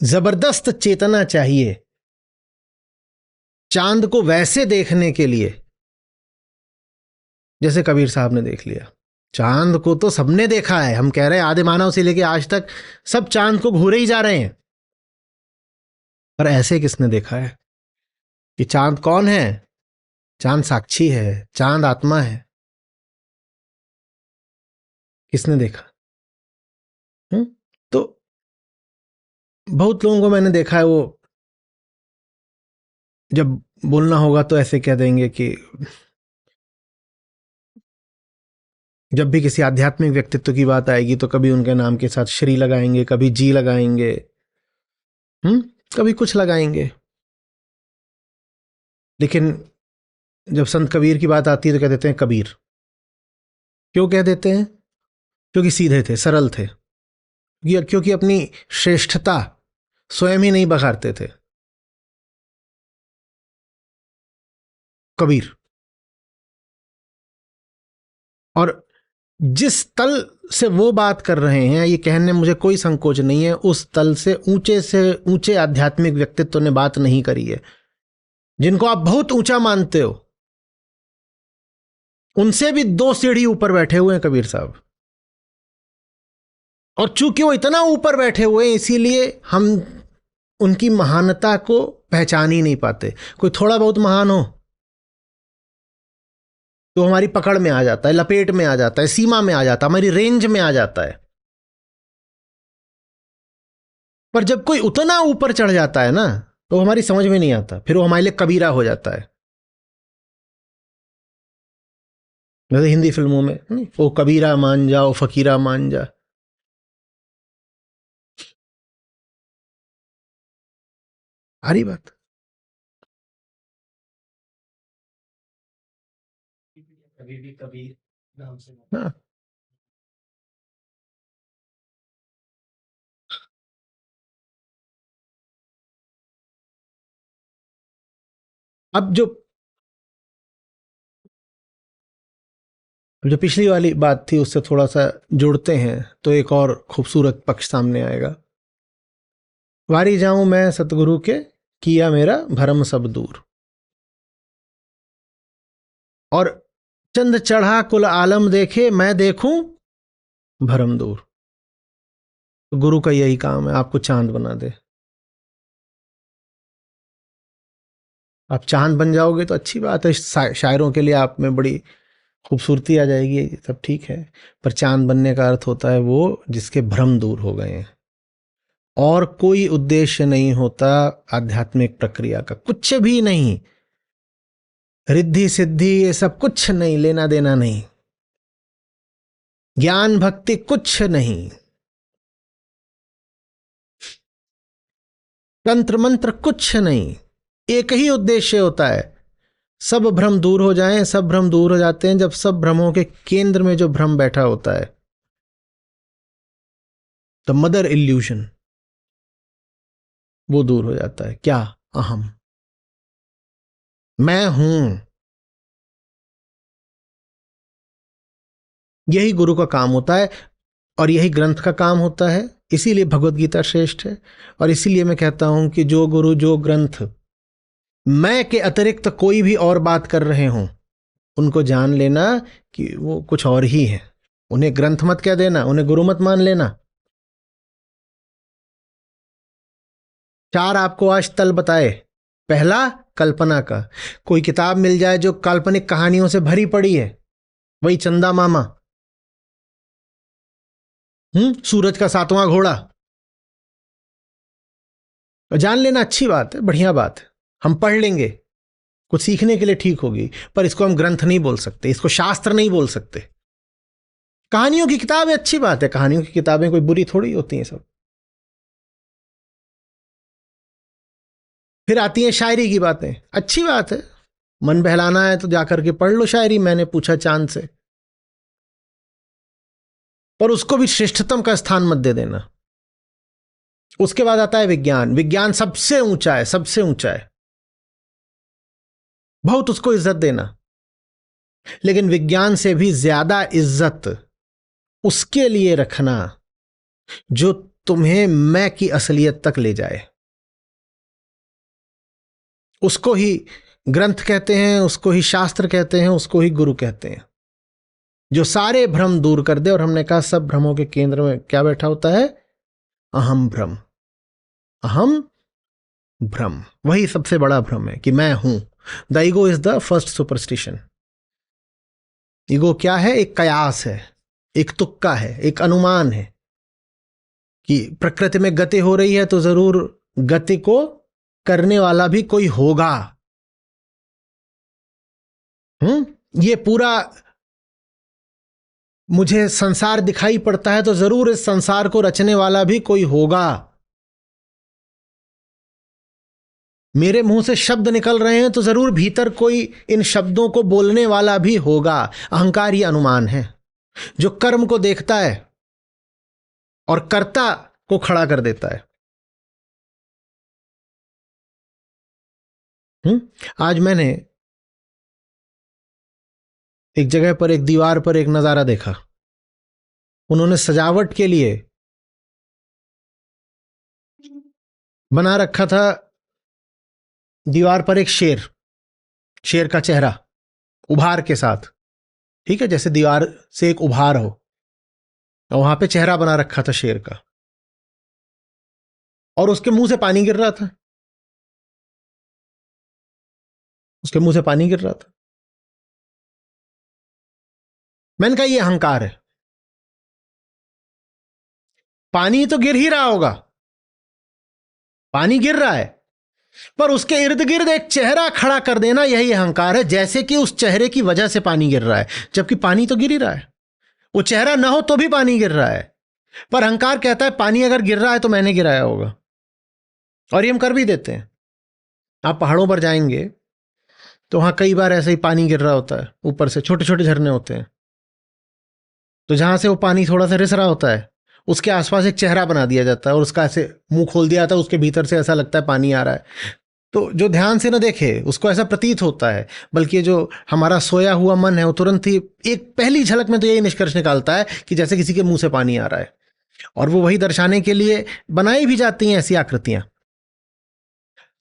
जबरदस्त चेतना चाहिए चांद को वैसे देखने के लिए जैसे कबीर साहब ने देख लिया। चांद को तो सबने देखा है, हम कह रहे हैं आदि मानव से लेके आज तक सब चांद को घूरे ही जा रहे हैं, पर ऐसे किसने देखा है कि चांद कौन है? चांद साक्षी है, चांद आत्मा है। किसने देखा? तो बहुत लोगों को मैंने देखा है, वो जब बोलना होगा तो ऐसे कह देंगे कि जब भी किसी आध्यात्मिक व्यक्तित्व की बात आएगी तो कभी उनके नाम के साथ श्री लगाएंगे, कभी जी लगाएंगे, कभी कुछ लगाएंगे। लेकिन जब संत कबीर की बात आती है तो कह देते हैं कबीर। क्यों कह देते हैं? क्योंकि सीधे थे, सरल थे, क्योंकि अपनी श्रेष्ठता स्वयं ही नहीं बखारते थे। कबीर। और जिस तल से वो बात कर रहे हैं, ये कहने में मुझे कोई संकोच नहीं है, उस तल से ऊंचे आध्यात्मिक व्यक्तित्व ने बात नहीं करी है। जिनको आप बहुत ऊंचा मानते हो उनसे भी 2 सीढ़ी ऊपर बैठे हुए हैं कबीर साहब। और चूंकि वो इतना ऊपर बैठे हुए हैं इसीलिए हम उनकी महानता को पहचान ही नहीं पाते। कोई थोड़ा बहुत महान हो तो हमारी पकड़ में आ जाता है, लपेट में आ जाता है, सीमा में आ जाता है, हमारी रेंज में आ जाता है। पर जब कोई उतना ऊपर चढ़ जाता है ना तो हमारी समझ में नहीं आता, फिर वो हमारे लिए कबीरा हो जाता है। जैसे हिंदी फिल्मों में वो कबीरा मान जा, वो फकीरा मान जा। आ रही बात? कबीर नाम से। हाँ। अब जो पिछली वाली बात थी उससे थोड़ा सा जुड़ते हैं तो एक और खूबसूरत पक्ष सामने आएगा। वारी जाऊं मैं सतगुरु के, किया मेरा भरम सब दूर। और चंद चढ़ा कुल आलम देखे, मैं देखूं भरम दूर। तो गुरु का यही काम है, आपको चांद बना दे। आप चांद बन जाओगे तो अच्छी बात है, शायरों के लिए आप में बड़ी खूबसूरती आ जाएगी, सब ठीक है। पर चांद बनने का अर्थ होता है वो जिसके भ्रम दूर हो गए हैं। और कोई उद्देश्य नहीं होता आध्यात्मिक प्रक्रिया का, कुछ भी नहीं। रिद्धि सिद्धि ये सब कुछ नहीं, लेना देना नहीं। ज्ञान भक्ति कुछ नहीं, तंत्र मंत्र कुछ नहीं। एक ही उद्देश्य होता है, सब भ्रम दूर हो जाएं। सब भ्रम दूर हो जाते हैं जब सब भ्रमों के केंद्र में जो भ्रम बैठा होता है, द मदर इल्यूजन, वो दूर हो जाता है। क्या? अहम, मैं हूं। यही गुरु का काम होता है और यही ग्रंथ का काम होता है। इसीलिए भगवत गीता श्रेष्ठ है। और इसीलिए मैं कहता हूं कि जो गुरु जो ग्रंथ मैं के अतिरिक्त कोई भी और बात कर रहे हों, उनको जान लेना कि वो कुछ और ही है। उन्हें ग्रंथ मत कह देना, उन्हें गुरु मत मान लेना। 4 आपको आज तल बताए। पहला, कल्पना का। कोई किताब मिल जाए जो काल्पनिक कहानियों से भरी पड़ी है, वही चंदा मामा, सूरज का 7वां घोड़ा, जान लेना अच्छी बात है, बढ़िया बात है, हम पढ़ लेंगे, कुछ सीखने के लिए ठीक होगी। पर इसको हम ग्रंथ नहीं बोल सकते, इसको शास्त्र नहीं बोल सकते। कहानियों की किताबें अच्छी बात है, कहानियों की किताबें कोई बुरी थोड़ी होती हैं सब। फिर आती हैं शायरी की बातें, अच्छी बात है, मन बहलाना है तो जाकर के पढ़ लो शायरी, मैंने पूछा चांद से। पर उसको भी श्रेष्ठतम का स्थान मत दे देना। उसके बाद आता है विज्ञान। विज्ञान सबसे ऊंचा है, सबसे ऊंचा है, बहुत उसको इज्जत देना। लेकिन विज्ञान से भी ज्यादा इज्जत उसके लिए रखना जो तुम्हें मैं की असलियत तक ले जाए। उसको ही ग्रंथ कहते हैं, उसको ही शास्त्र कहते हैं, उसको ही गुरु कहते हैं, जो सारे भ्रम दूर कर दे। और हमने कहा सब भ्रमों के केंद्र में क्या बैठा होता है? अहम भ्रम। अहम भ्रम, वही सबसे बड़ा भ्रम है कि मैं हूं। The ego is the first superstition. Ego क्या है? एक कयास है, एक तुक्का है, एक अनुमान है कि प्रकृति में गति हो रही है तो जरूर गति को करने वाला भी कोई होगा। ये पूरा मुझे संसार दिखाई पड़ता है तो जरूर इस संसार को रचने वाला भी कोई होगा। मेरे मुंह से शब्द निकल रहे हैं तो जरूर भीतर कोई इन शब्दों को बोलने वाला भी होगा। अहंकार ये अनुमान है जो कर्म को देखता है और कर्ता को खड़ा कर देता है। आज मैंने एक जगह पर, एक दीवार पर एक नजारा देखा। उन्होंने सजावट के लिए बना रखा था दीवार पर एक शेर, शेर का चेहरा उभार के साथ, ठीक है, जैसे दीवार से एक उभार हो, और वहां पे चेहरा बना रखा था शेर का, और उसके मुंह से पानी गिर रहा था। उसके मुंह से पानी गिर रहा था। मैंने कहा यह अहंकार है। पानी तो गिर ही रहा होगा, पानी गिर रहा है, पर उसके इर्द गिर्द एक चेहरा खड़ा कर देना, यही अहंकार है। जैसे कि उस चेहरे की वजह से पानी गिर रहा है, जबकि पानी तो गिर ही रहा है। वो चेहरा ना हो तो भी पानी गिर रहा है, पर अहंकार कहता है पानी अगर गिर रहा है तो मैंने गिराया होगा। और ये हम कर भी देते हैं। आप पहाड़ों पर जाएंगे तो वहां कई बार ऐसे ही पानी गिर रहा होता है, ऊपर से छोटे छोटे झरने होते हैं। तो जहां से वो पानी थोड़ा सा रिस रहा होता है, उसके आसपास एक चेहरा बना दिया जाता है और उसका ऐसे मुंह खोल दिया जाता है, उसके भीतर से ऐसा लगता है पानी आ रहा है। तो जो ध्यान से ना देखे उसको ऐसा प्रतीत होता है, बल्कि जो हमारा सोया हुआ मन है वो तुरंत ही एक पहली झलक में तो यही निष्कर्ष निकालता है कि जैसे किसी के मुंह से पानी आ रहा है। और वो वही दर्शाने के लिए बनाई भी जाती हैं ऐसी आकृतियां।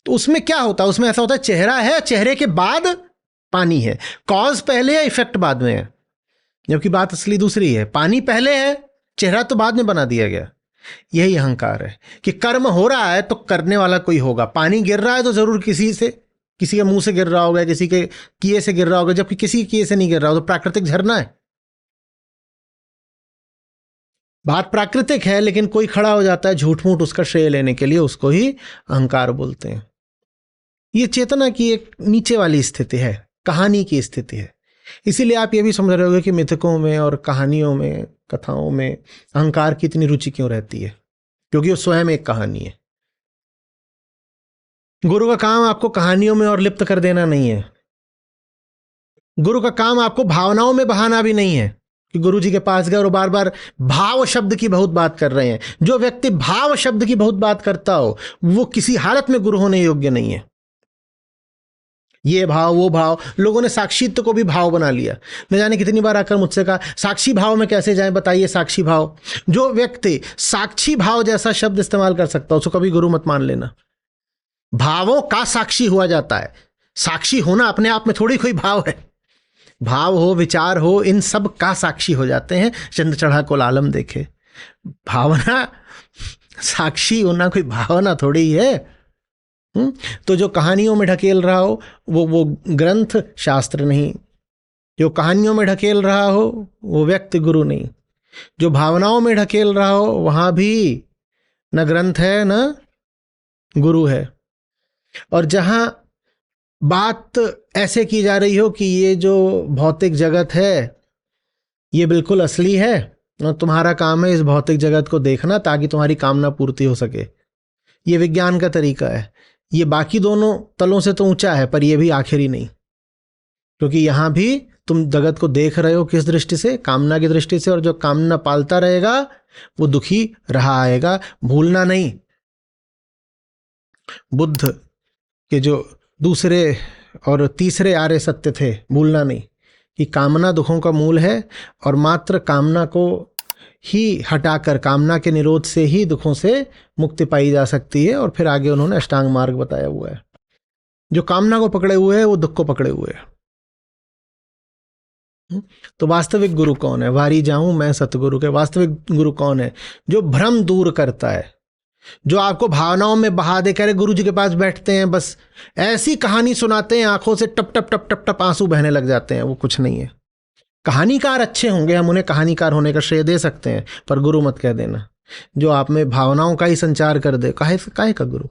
तो उसमें क्या होता है? उसमें ऐसा होता है चेहरा है, चेहरे के बाद पानी है। कॉज पहले है, इफेक्ट बाद में है, जबकि बात असली दूसरी है। पानी पहले है, चेहरा तो बाद में बना दिया गया। यही अहंकार है कि कर्म हो रहा है तो करने वाला कोई होगा। पानी गिर रहा है तो जरूर किसी से, किसी के मुंह से गिर रहा होगा, किसी के किए से गिर रहा होगा, जबकि किसी किए से नहीं गिर रहा हो तो प्राकृतिक झरना है। बात प्राकृतिक है, लेकिन कोई खड़ा हो जाता है झूठ मूठ उसका श्रेय लेने के लिए, उसको ही अहंकार बोलते हैं। ये चेतना की एक नीचे वाली स्थिति है, कहानी की स्थिति है। इसीलिए आप ये भी समझ रहे होगे कि मिथकों में और कहानियों में, कथाओं में अहंकार की इतनी रुचि क्यों रहती है, क्योंकि वो स्वयं एक कहानी है। गुरु का काम आपको कहानियों में और लिप्त कर देना नहीं है। गुरु का काम आपको भावनाओं में बहाना भी नहीं है कि गुरु जी के पास गए और बार बार भाव शब्द की बहुत बात कर रहे हैं। जो व्यक्ति भाव शब्द की बहुत बात करता हो वो किसी हालत में गुरु होने योग्य नहीं है। ये भाव वो भाव, लोगों ने साक्षित्व को भी भाव बना लिया। न जाने कितनी बार आकर मुझसे कहा साक्षी भाव में कैसे जाएं, बताइए साक्षी भाव। जो व्यक्ति साक्षी भाव जैसा शब्द इस्तेमाल कर सकता है उसको कभी गुरु मत मान लेना। भावों का साक्षी हुआ जाता है, साक्षी होना अपने आप में थोड़ी कोई भाव है। भाव हो, विचार हो, इन सब का साक्षी हो जाते हैं। चंद्र चढ़ा कुल आलम देखे, भावना साक्षी होना कोई भावना थोड़ी ही है। तो जो कहानियों में ढकेल रहा हो वो ग्रंथ शास्त्र नहीं, जो कहानियों में ढकेल रहा हो वो व्यक्ति गुरु नहीं, जो भावनाओं में ढकेल रहा हो वहां भी न ग्रंथ है न गुरु है। और जहां बात ऐसे की जा रही हो कि ये जो भौतिक जगत है ये बिल्कुल असली है और तुम्हारा काम है इस भौतिक जगत को देखना ताकि तुम्हारी कामना पूर्ति हो सके, ये विज्ञान का तरीका है। ये बाकी दोनों तलों से तो ऊंचा है पर यह भी आखिरी नहीं, क्योंकि यहां भी तुम जगत को देख रहे हो किस दृष्टि से, कामना की दृष्टि से, और जो कामना पालता रहेगा वो दुखी रहा आएगा। भूलना नहीं, बुद्ध के जो दूसरे और तीसरे आर्य सत्य थे, भूलना नहीं कि कामना दुखों का मूल है और मात्र कामना को ही हटाकर, कामना के निरोध से ही दुखों से मुक्ति पाई जा सकती है। और फिर आगे उन्होंने अष्टांग मार्ग बताया हुआ है। जो कामना को पकड़े हुए है वो दुख को पकड़े हुए है। तो वास्तविक गुरु कौन है? वारी जाऊं मैं सतगुरु के। वास्तविक गुरु कौन है? जो भ्रम दूर करता है, जो आपको भावनाओं में बहा दे। कह रहे गुरु जी के पास बैठते हैं, बस ऐसी कहानी सुनाते हैं, आंखों से टप टप टप टप टप आंसू बहने लग जाते हैं। वो कुछ नहीं है। कहानीकार अच्छे होंगे, हम उन्हें कहानीकार होने का श्रेय दे सकते हैं, पर गुरु मत कह देना। जो आप में भावनाओं का ही संचार कर दे, काहे का गुरु?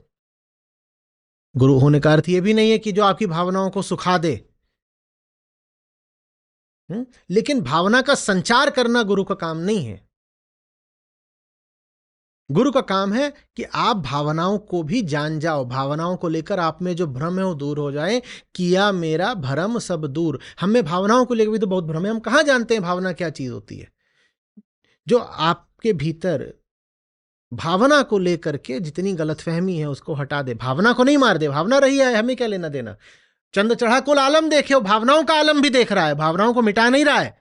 गुरु होने का अर्थ यह भी नहीं है कि जो आपकी भावनाओं को सुखा दे, लेकिन भावना का संचार करना गुरु का काम नहीं है। गुरु का काम है कि आप भावनाओं को भी जान जाओ, भावनाओं को लेकर आप में जो भ्रम है वो दूर हो जाए। किया मेरा भरम सब दूर। हमें भावनाओं को लेकर भी तो बहुत भ्रम है। हम कहाँ जानते हैं भावना क्या चीज होती है? जो आपके भीतर भावना को लेकर के जितनी गलतफहमी है उसको हटा दे। भावना को नहीं मार दे, भावना रही है, हमें क्या लेना देना। चंद्र चढ़ा कुल आलम देखे, भावनाओं का आलम भी देख रहा है, भावनाओं को मिटा नहीं रहा है,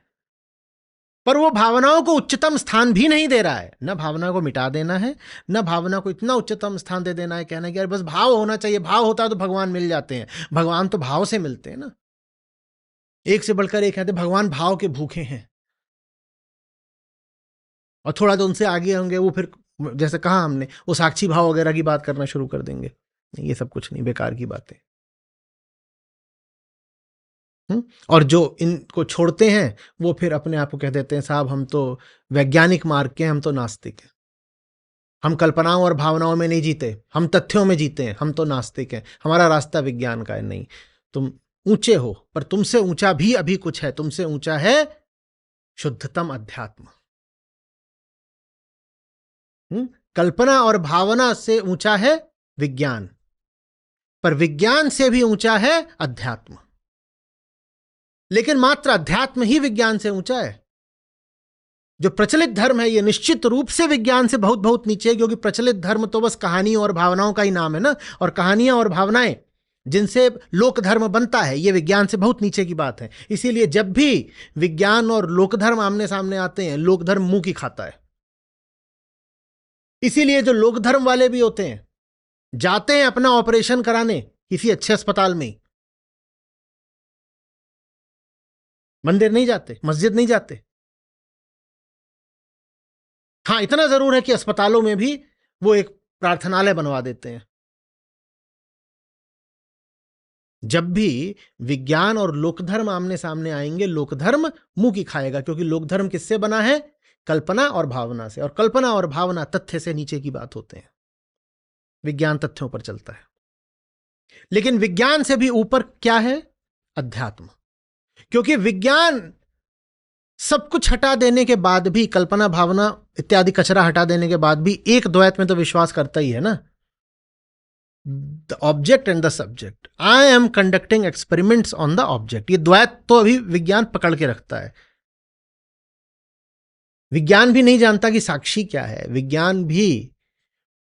पर वो भावनाओं को उच्चतम स्थान भी नहीं दे रहा है। न भावना को मिटा देना है, न भावना को इतना उच्चतम स्थान दे देना है, कहना कि यार बस भाव होना चाहिए, भाव होता है तो भगवान मिल जाते हैं। भगवान तो भाव से मिलते हैं ना। एक से बढ़कर एक कहते भगवान भाव के भूखे हैं, और थोड़ा तो उनसे आगे होंगे वो फिर जैसे कहा हमने वो साक्षी भाव वगैरह की बात करना शुरू कर देंगे। ये सब कुछ नहीं, बेकार की बातें। और जो इनको छोड़ते हैं वो फिर अपने आप को कह देते हैं साहब हम तो वैज्ञानिक मार्ग के, हम तो नास्तिक हैं, हम कल्पनाओं और भावनाओं में नहीं जीते, हम तथ्यों में जीते हैं, हम तो नास्तिक हैं, हमारा रास्ता विज्ञान का है। नहीं, तुम ऊंचे हो, पर तुमसे ऊंचा भी अभी कुछ है। तुमसे ऊंचा है शुद्धतम अध्यात्म। कल्पना और भावना से ऊंचा है विज्ञान, पर विज्ञान से भी ऊंचा है अध्यात्म। लेकिन मात्र अध्यात्म ही विज्ञान से ऊंचा है। जो प्रचलित धर्म है ये निश्चित रूप से विज्ञान से बहुत बहुत नीचे है, क्योंकि प्रचलित धर्म तो बस कहानियों और भावनाओं का ही नाम है ना। और कहानियां और भावनाएं जिनसे लोक धर्म बनता है ये विज्ञान से बहुत नीचे की बात है। इसीलिए जब भी विज्ञान और लोक धर्म आमने सामने आते हैं, लोक धर्म मुंह की खाता है। इसीलिए जो लोक धर्म वाले भी होते हैं जाते हैं अपना ऑपरेशन कराने किसी अच्छे अस्पताल में, मंदिर नहीं जाते, मस्जिद नहीं जाते। हां, इतना जरूर है कि अस्पतालों में भी वो एक प्रार्थनालय बनवा देते हैं। जब भी विज्ञान और लोकधर्म आमने सामने आएंगे, लोकधर्म मुंह की खाएगा, क्योंकि लोकधर्म किससे बना है? कल्पना और भावना से। और कल्पना और भावना तथ्य से नीचे की बात होते हैं। विज्ञान तथ्यों पर चलता है। लेकिन विज्ञान से भी ऊपर क्या है? अध्यात्म। क्योंकि विज्ञान सब कुछ हटा देने के बाद भी, कल्पना भावना इत्यादि कचरा हटा देने के बाद भी एक द्वैत में तो विश्वास करता ही है ना। The object and the subject. I am conducting experiments on the object. ये द्वैत तो अभी विज्ञान पकड़ के रखता है। विज्ञान भी नहीं जानता कि साक्षी क्या है। विज्ञान भी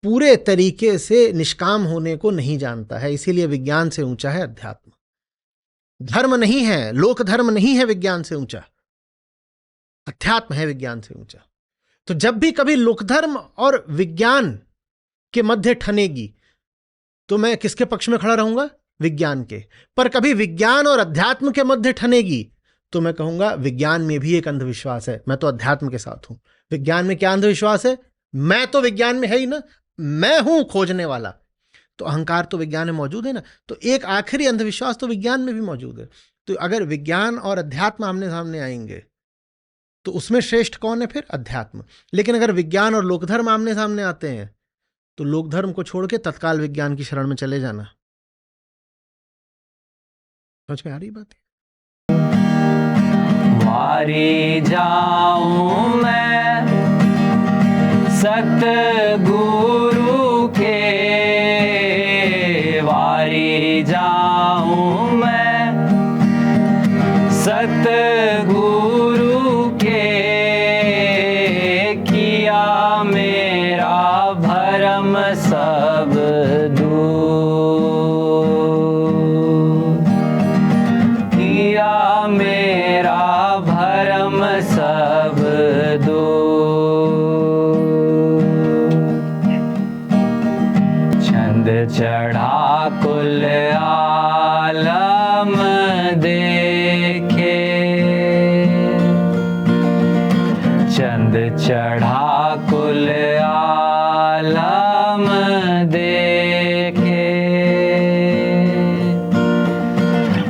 पूरे तरीके से निष्काम होने को नहीं जानता है। इसीलिए विज्ञान से ऊंचा है अध्यात्म। धर्म नहीं है, लोक धर्म नहीं है विज्ञान से ऊंचा, अध्यात्म है विज्ञान से ऊंचा। तो जब भी कभी लोक धर्म और विज्ञान के मध्य ठनेगी तो मैं किसके पक्ष में खड़ा रहूंगा? विज्ञान के। पर कभी विज्ञान और अध्यात्म के मध्य ठनेगी तो मैं कहूंगा विज्ञान में भी एक अंधविश्वास है, मैं तो अध्यात्म के साथ हूं। विज्ञान में क्या अंधविश्वास है? मैं तो विज्ञान में है ही ना, मैं हूं खोजने वाला, तो अहंकार तो विज्ञान में मौजूद है ना। तो एक आखिरी अंधविश्वास तो विज्ञान में भी मौजूद है। तो अगर विज्ञान और अध्यात्म आमने सामने आएंगे तो उसमें श्रेष्ठ कौन है? फिर अध्यात्म। लेकिन अगर विज्ञान और लोकधर्म आमने सामने आते हैं तो लोकधर्म को छोड़ के तत्काल विज्ञान की शरण में चले जाना। समझ में आ रही बात? वारी जाऊं मैं सतगुरु के, वारी जाऊं मैं सतगुरु के, किया मेरा भरम सब दूर, किया मेरा भरम सब दूर। छंद चढ़ा कुल आलम देखे, चंद चढ़ा कुल आलम देखे,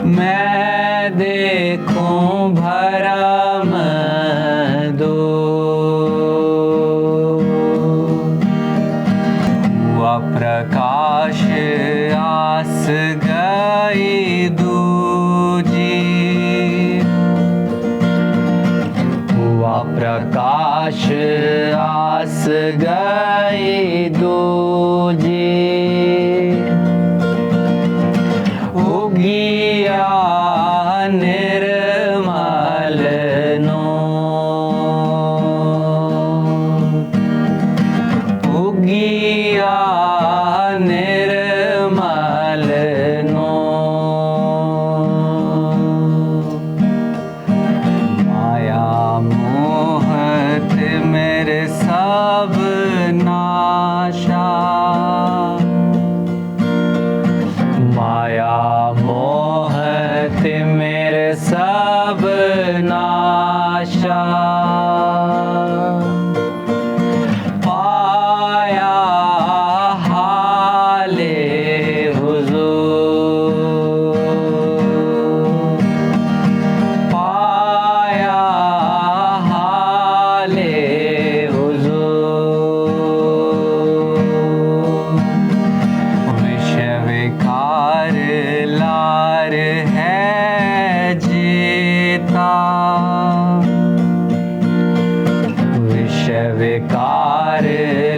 मैं देखूं भरम दूर। हुआ प्रकाश आस गई दूजी, हुआ प्रकाश आस गई दूजी, उगिया निर्मल नो, उगिया निर्मल नो। माया मोहत मेरे सब नाशा, माया मोहत मेरे सब नाशा, पाया हाले हुजूर, पाया हाले हुजूर। विषय विकार लार है जीता, विषय विकार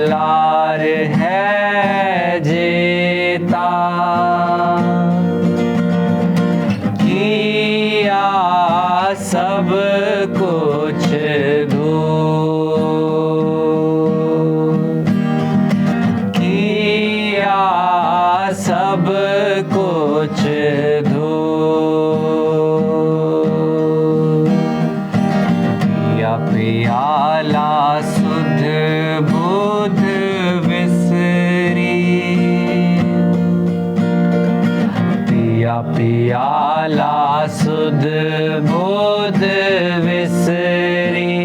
लार है जीता, किया सब कुछ दूर, किया सब कुछ दूर। पिया पियाला सुध बुध विसरी, पिया पियाला सुध बुध विसरी,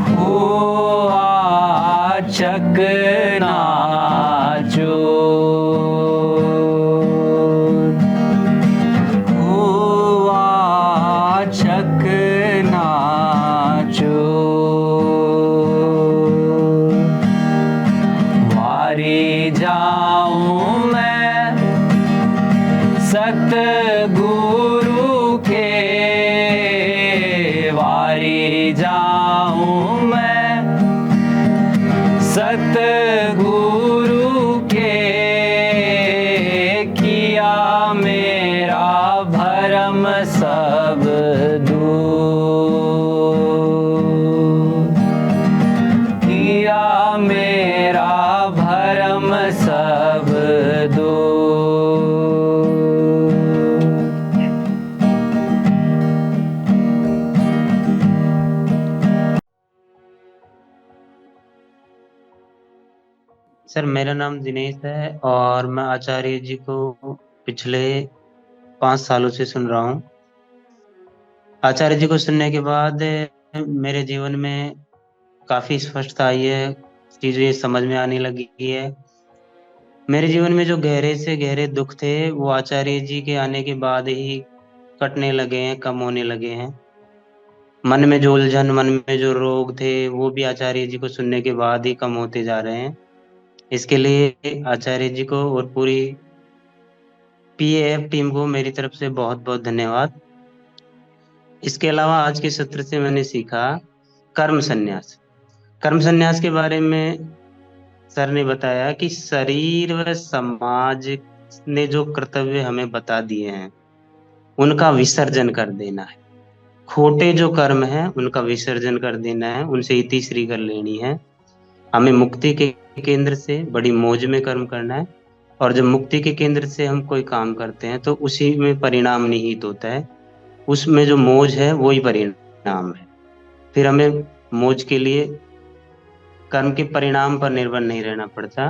हुआ चकनाचूर, हुआ चकनाचूर। वारी जाऊं मैं सतगुरु के, वारी जाऊं मैं सतगुरु के, किया मेरा भरम सब दूर, किया मेरा भरम सब दूर। सर मेरा नाम दिनेश है और मैं आचार्य जी को पिछले 5 सालों से सुन रहा हूँ। आचार्य जी को सुनने के बाद मेरे जीवन में काफी स्पष्टता आई है, चीजें समझ में आने लगी है। मेरे जीवन में जो गहरे से गहरे दुख थे वो आचार्य जी के आने के बाद ही कटने लगे हैं, कम होने लगे हैं। मन में जो उलझन, मन में जो रोग थे वो भी आचार्य जी को सुनने के बाद ही कम होते जा रहे हैं। इसके लिए आचार्य जी को और पूरी पीएएफ टीम को मेरी तरफ से बहुत बहुत धन्यवाद। इसके अलावा आज के सत्र से मैंने सीखा कर्म संन्यास। कर्म संन्यास के बारे में सर ने बताया कि शरीर व समाज ने जो कर्तव्य हमें बता दिए हैं उनका विसर्जन कर देना है। खोटे जो कर्म हैं उनका विसर्जन कर देना है, उनसे इतिश्री कर लेनी है। हमें मुक्ति के केंद्र से बड़ी मौज में कर्म करना है, और जब मुक्ति के केंद्र से हम कोई काम करते हैं तो उसी में परिणाम निहित होता है। उसमें जो मौज है वही परिणाम है। फिर हमें मौज के लिए कर्म के परिणाम पर निर्भर नहीं रहना पड़ता।